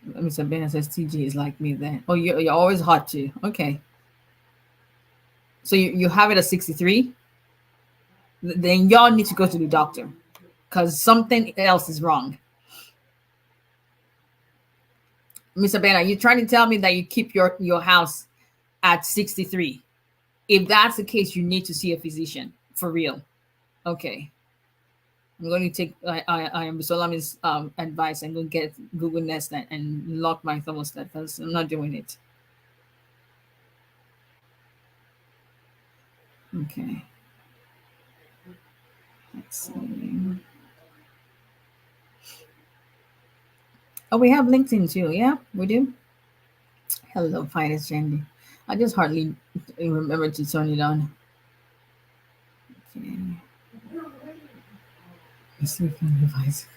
Mr. Ben says TG is like me then. Oh, you're always hot too. Okay. So you have it at 63? Then y'all need to go to the doctor because something else is wrong. Mr. Ben, are you trying to tell me that you keep your house at 63? If that's the case, you need to see a physician for real. Okay. I'm going to take I am 𝒊𝒎𝒏𝒕's advice and go get Google Nest and lock my thermostat because I'm not doing it. Okay. Let's see. Oh, we have LinkedIn too. Yeah, we do. Hello, Finest Jandy. I just hardly remember to turn it on. Okay. Sleeping device.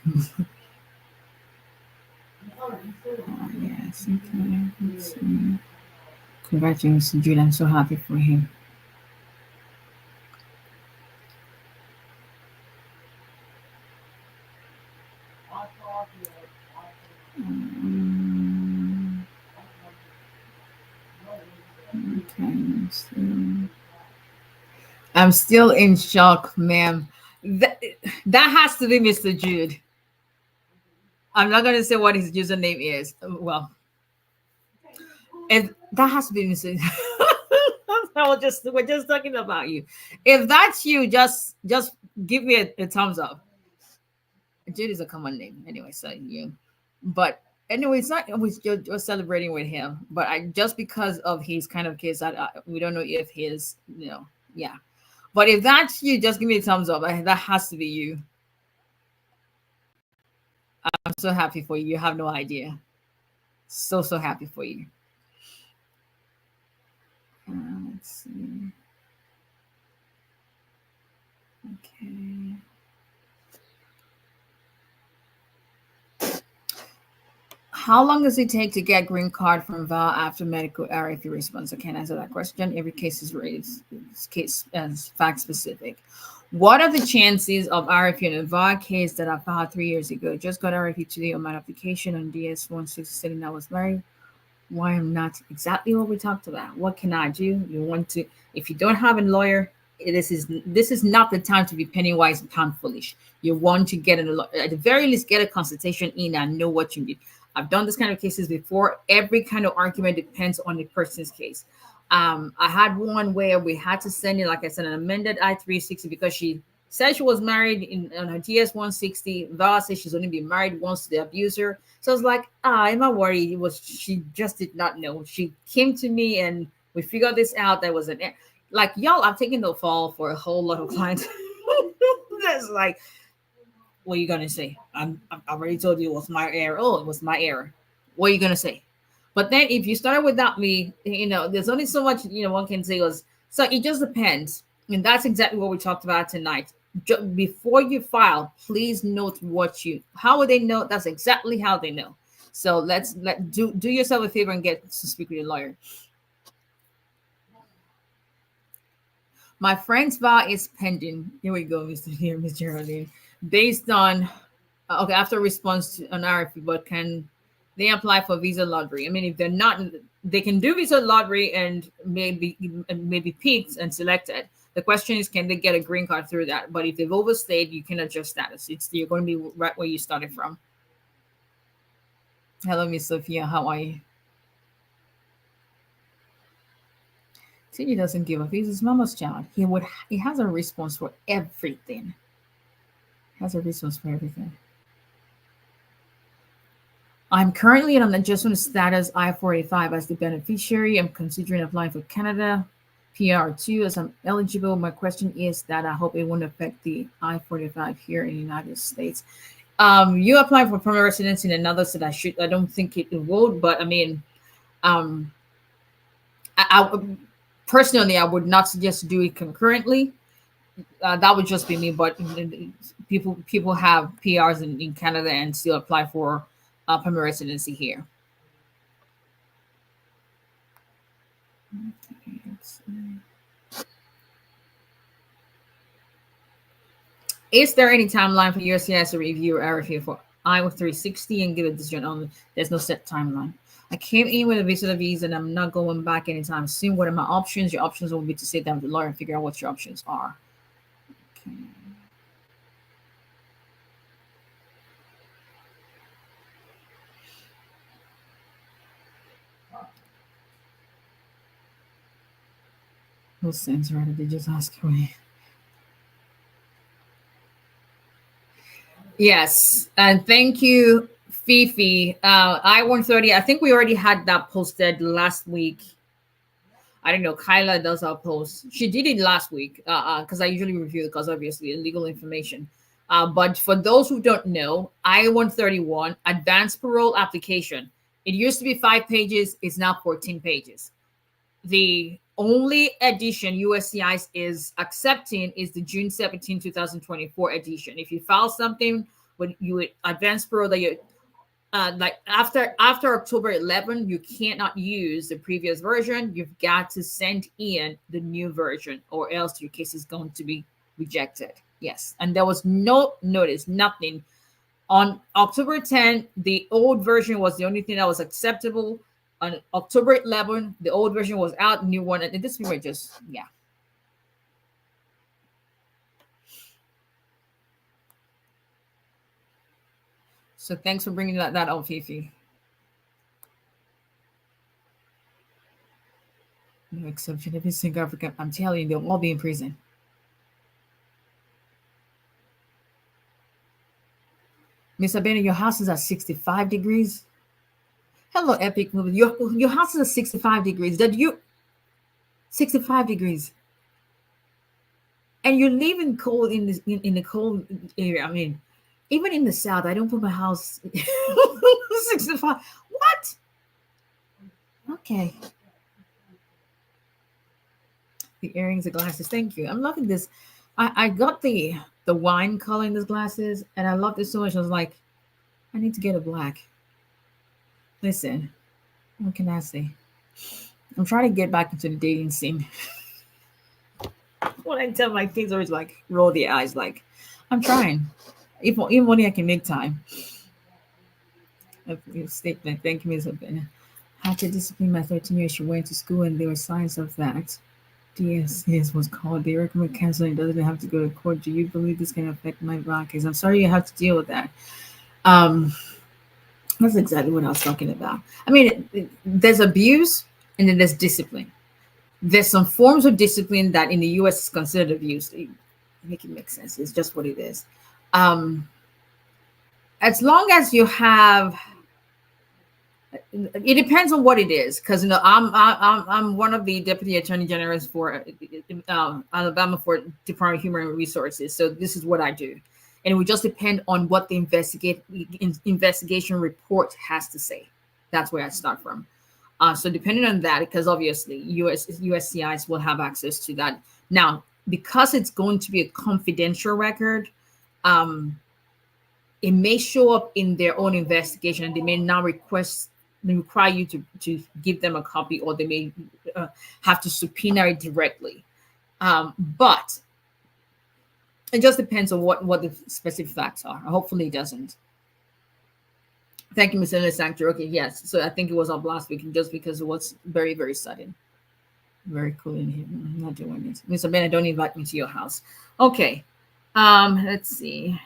Yes. Okay. Let's see. Congratulations, Jude. I'm so happy for him. Okay. I'm still in shock, ma'am. That has to be Mr. Jude. I'm not going to say what his username is. Well, if that has to be Mr. We're just talking about you. If that's you, just give me a thumbs up. Jude is a common name anyway, so you. But anyway, it's not we're celebrating with him, but I just because of his kind of case, we don't know if his yeah. But if that's you, just give me a thumbs up. That has to be you. I'm so happy for you. You have no idea. So happy for you. Let's see. Okay. How long does it take to get green card from VAL after medical RFE response? I can't answer that question. Every case is raised. It's case fact specific. What are the chances of RFE in a VAL case that I filed 3 years ago? Just got RFE today on my application on DS-16 saying I was married. Why I'm not exactly what we talked about. What can I do? You want to, if you don't have a lawyer, This is not the time to be penny wise and pound foolish. You want to get at the very least get a consultation in and know what you need. I've done this kind of cases before. Every kind of argument depends on the person's case. I had one where we had to send in, like I said, an amended I-360 because she said she was married on her DS-160. Val said she's only been married once to the abuser. So I was like, I'm not worried. She just did not know. She came to me and we figured this out. There was like, y'all, I'm taking the fall for a whole lot of clients. That's like, what are you gonna say? I already told you it was my error. Oh, it was my error. What are you gonna say? But then if you start without me, there's only so much one can say. So it just depends, and that's exactly what we talked about tonight. Before you file, please note how would they know? That's exactly how they know. So do yourself a favor and get to speak with your lawyer. My friend's VA is pending. Here we go, Miss Geraldine. Based on after response to an RFP, but can they apply for visa lottery? I mean, if they're not, they can do visa lottery and maybe picked and selected. The question is, can they get a green card through that? But if they've overstayed, you can adjust status. You're going to be right where you started from. Hello, Miss Sophia. How are you? He doesn't give up. He's his mama's child. He has a response for everything. Has a response for everything. I'm currently on adjustment status I-485 as the beneficiary. I'm considering applying for Canada PR2 as I'm eligible. My question is that I hope it won't affect the I-485 here in the United States. You apply for permanent residence in another state. I don't think it will, but I mean, I personally, I would not suggest to do it concurrently. That would just be me, but people have PRs in Canada and still apply for permanent residency here. Is there any timeline for USCIS to review RFP for I-360 and give a decision on? There's no set timeline. I came in with a visitor visa and I'm not going back anytime soon. What are my options? Your options will be to sit down with the lawyer and figure out what your options are. Okay. No sense, right? They just ask me. Yes, and thank you, Fifi. I-130. I think we already had that posted last week. I don't know. Kyla does our post. She did it last week because I usually review it because obviously legal information. But for those who don't know, I-131 advanced parole application. It used to be 5 pages. It's now 14 pages. The only edition USCIS is accepting is the June 17, 2024 edition. If you file something with advanced parole that you like after October 11, you cannot use the previous version. You've got to send in the new version, or else your case is going to be rejected. Yes, and there was no notice, nothing. On October 10, the old version was the only thing that was acceptable. On October 11, the old version was out, new one, and this was just, yeah. So thanks for bringing that up, Fifi. No exception. Every single African, I'm telling you, they'll all be in prison. Miss Abena, your house is at 65 degrees. Hello, Epic Movie. Your house is at 65 degrees. 65 degrees. And you live in cold in the cold area. I mean, even in the South, I don't put my house 65. What? Okay. The earrings, the glasses. Thank you. I'm loving this. I got the wine color in these glasses, and I love this so much. I was like, I need to get a black. Listen, what can I say? I'm trying to get back into the dating scene. When I tell my kids, always like roll their eyes, like I'm trying. Even when I can make time. Statement. Thank you, Ms. Abena. Had to discipline my 13 years. She went to school, and there were signs of that. DSCS was called. They recommend canceling. Doesn't have to go to court. Do you believe this can affect my bar case? I'm sorry you have to deal with that. That's exactly what I was talking about. I mean, there's abuse and then there's discipline. There's some forms of discipline that in the US is considered abuse. Make it make sense. It's just what it is. As long as you have, it depends on what it is, because I'm one of the deputy attorney generals for Alabama for Department of Human Resources. So this is what I do, and it would just depend on what the investigation report has to say. That's where I start from. So depending on that, because obviously USCIS will have access to that. Now, because it's going to be a confidential record, it may show up in their own investigation, and they may now require you to give them a copy, or they may have to subpoena it directly. But it just depends on what the specific facts are. Hopefully it doesn't. Thank you, Mr. Sanctuary. Okay, yes. So I think it was up last week, just because it was very, very sudden. Very cool in here. I'm not doing it. Mr. Bennett, don't invite me to your house. Okay. Let's see.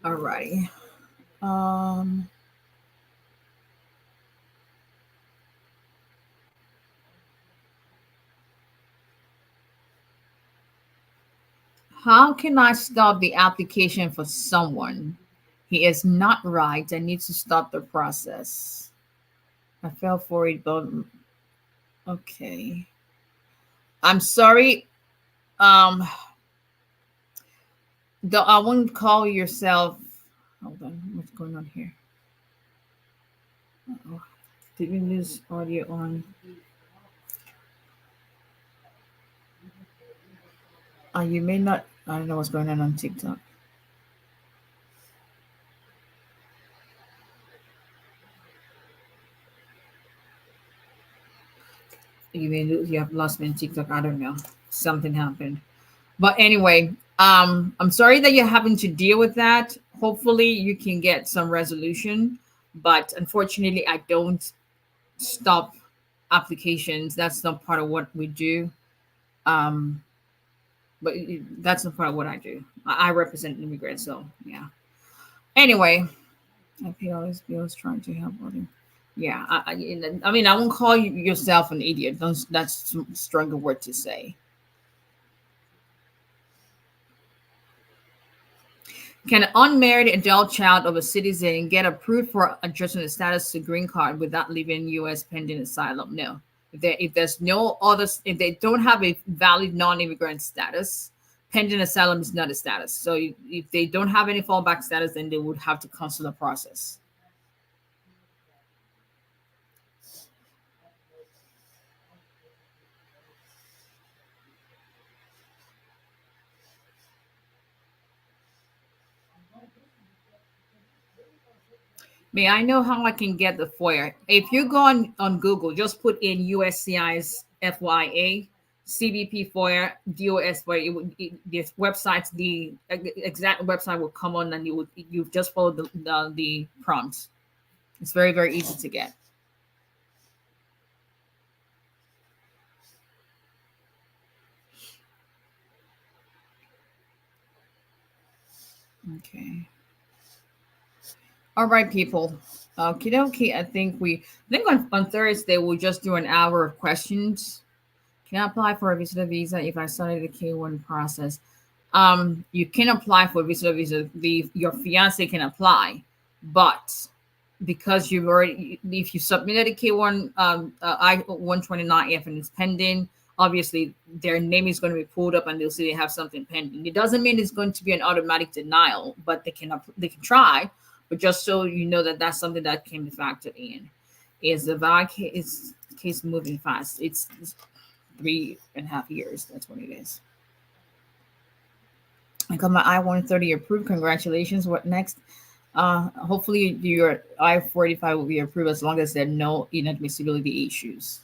All righty. How can I stop the application for someone? He is not right. I need to stop the process. I fell for it, but okay. I'm sorry. I won't call yourself. Hold on. What's going on here? Uh-oh. Did we lose audio on? You may not. I don't know what's going on TikTok. You have lost me on TikTok. I don't know. Something happened. But anyway, I'm sorry that you're having to deal with that. Hopefully you can get some resolution. But unfortunately, I don't stop applications. That's not part of what we do. But that's not part of what I do. I represent immigrants, so yeah. Anyway, I pay all these bills trying to help others. Yeah, I mean, I won't call you yourself an idiot. That's a stronger word to say. Can an unmarried adult child of a citizen get approved for adjustment of status to green card without leaving U.S. pending asylum? No. If there's no others, if they don't have a valid non-immigrant status, pending asylum is not a status. So if they don't have any fallback status, then they would have to cancel the process. May I know how I can get the FOIA? If you go on Google, just put in USCIS FYA, CBP FOIA, DOS FOIA. This websites, the exact website will come on, and you just follow the prompts. It's very, very easy to get. Okay. All right, people. Okie dokie. I think on Thursday we'll just do an hour of questions. Can I apply for a visitor visa if I started the K1 process? You can apply for a visitor visa. Your fiance can apply, but because you've already, if you submitted a K1 I-129F and it's pending, obviously their name is going to be pulled up and they'll see they have something pending. It doesn't mean it's going to be an automatic denial, but they can try. But just so you know that that's something that can be factored in. Is the VAG case moving fast? It's 3.5 years. That's what it is. I got my I-130 approved. Congratulations. What next? Hopefully your I-45 will be approved as long as there are no inadmissibility issues.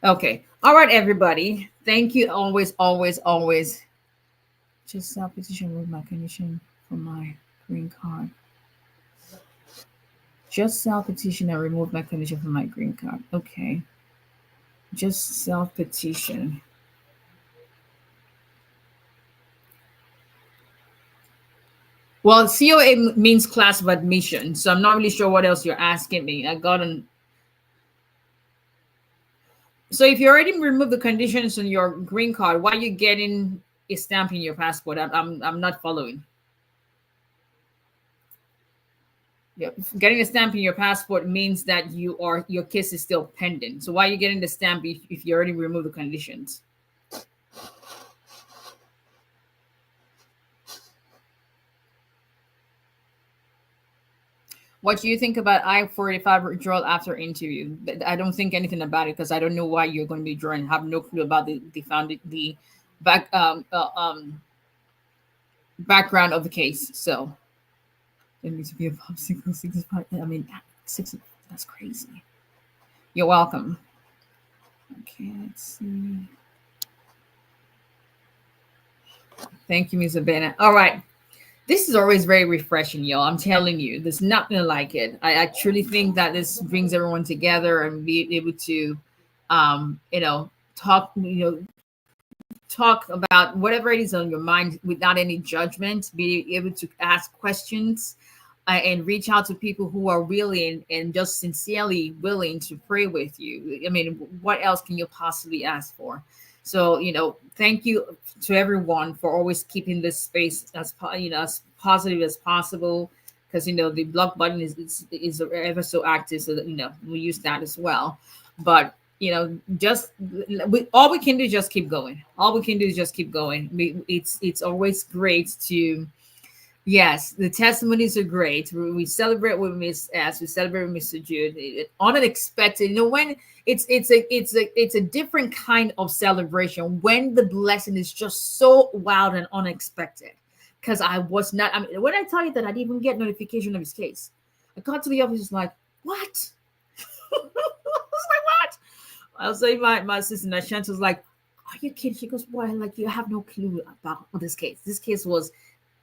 Okay. All right, everybody. Thank you. Always, always, always. Just self-petition with my condition for my green card. Just self-petition and remove my condition from my green card. Okay. Just self-petition. Well, COA means class of admission, so I'm not really sure what else you're asking me. I got an. So if you already removed the conditions on your green card, why are you getting a stamp in your passport? I'm not following. Yeah, getting a stamp in your passport means that your case is still pending. So why are you getting the stamp if you already removed the conditions? What do you think about I-45 withdrawal after interview? I don't think anything about it because I don't know why you're going to be drawing. I have no clue about the back background of the case. So it needs to be a popsicle 65. I mean, 6. That's crazy. You're welcome. Okay, let's see. Thank you, Ms. Abena. All right. This is always very refreshing, y'all. I'm telling you, there's nothing like it. I truly think that this brings everyone together and be able to, talk about whatever it is on your mind without any judgment, be able to ask questions and reach out to people who are willing and just sincerely willing to pray with you. I mean, what else can you possibly ask for? So, thank you to everyone for always keeping this space as as positive as possible. Because the block button is ever so active, so that we use that as well. But just all we can do is just keep going. All we can do is just keep going. It's always great to. Yes, the testimonies are great. We celebrate with Miss S. We celebrate with Mr. Jude. Unexpected, when it's a different kind of celebration when the blessing is just so wild and unexpected. Because I was not. I mean, when I tell you that I didn't even get notification of his case, I got to the office was like, what? I was like, what? I was saying my assistant Ashant was like, are you kidding? She goes, why? Like, you have no clue about this case. This case was.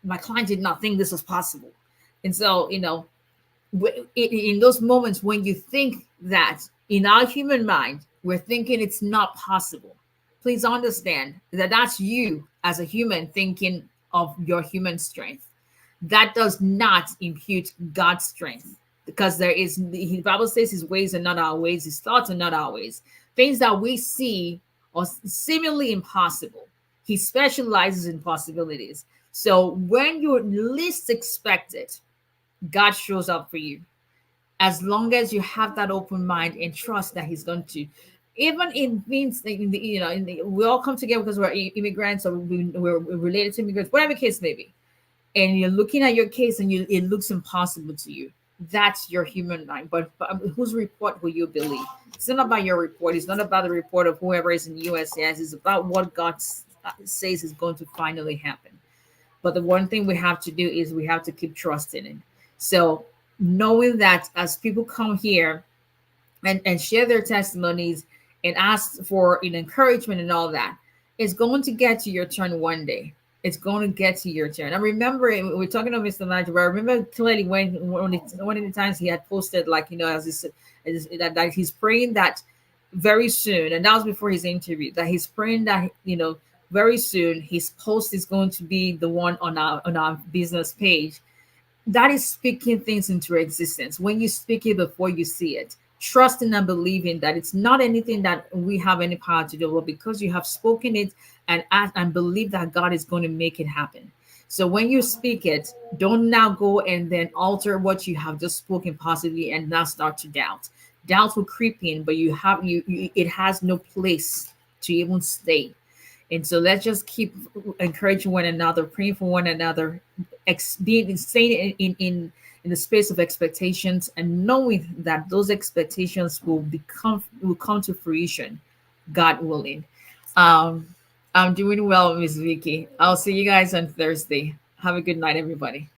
My client did not think this was possible. And so, in those moments when you think that in our human mind, we're thinking it's not possible, please understand that that's you as a human thinking of your human strength. That does not impute God's strength because the Bible says his ways are not our ways, his thoughts are not our ways. Things that we see are seemingly impossible. He specializes in possibilities. So when you least expect it, God shows up for you. As long as you have that open mind and trust that he's going to, even in means, we all come together because we're immigrants or we're related to immigrants, whatever the case may be. And you're looking at your case and it looks impossible to you. That's your human mind. But whose report will you believe? It's not about your report. It's not about the report of whoever is in USCIS. It's about what God says is going to finally happen. But the one thing we have to do is we have to keep trusting it. So knowing that as people come here and share their testimonies and ask for an encouragement and all that, it's going to get to your turn one day. It's going to get to your turn. I remember we're talking to Mr. Manager, but I remember clearly when one of the times he had posted, like, that he's praying that very soon, and that was before his interview, that he's praying that, very soon his post is going to be the one on our business page. That is speaking things into existence. When you speak it before you see it, trusting and believing that it's not anything that we have any power to do, but because you have spoken it and believe that God is going to make it happen. So when you speak it, don't now go and then alter what you have just spoken positively and now start to doubt. Doubt will creep in, but it has no place to even stay. And so let's just keep encouraging one another, praying for one another, staying in the space of expectations and knowing that those expectations will come to fruition, God willing. I'm doing well, Miss Vicky. I'll see you guys on Thursday. Have a good night, everybody.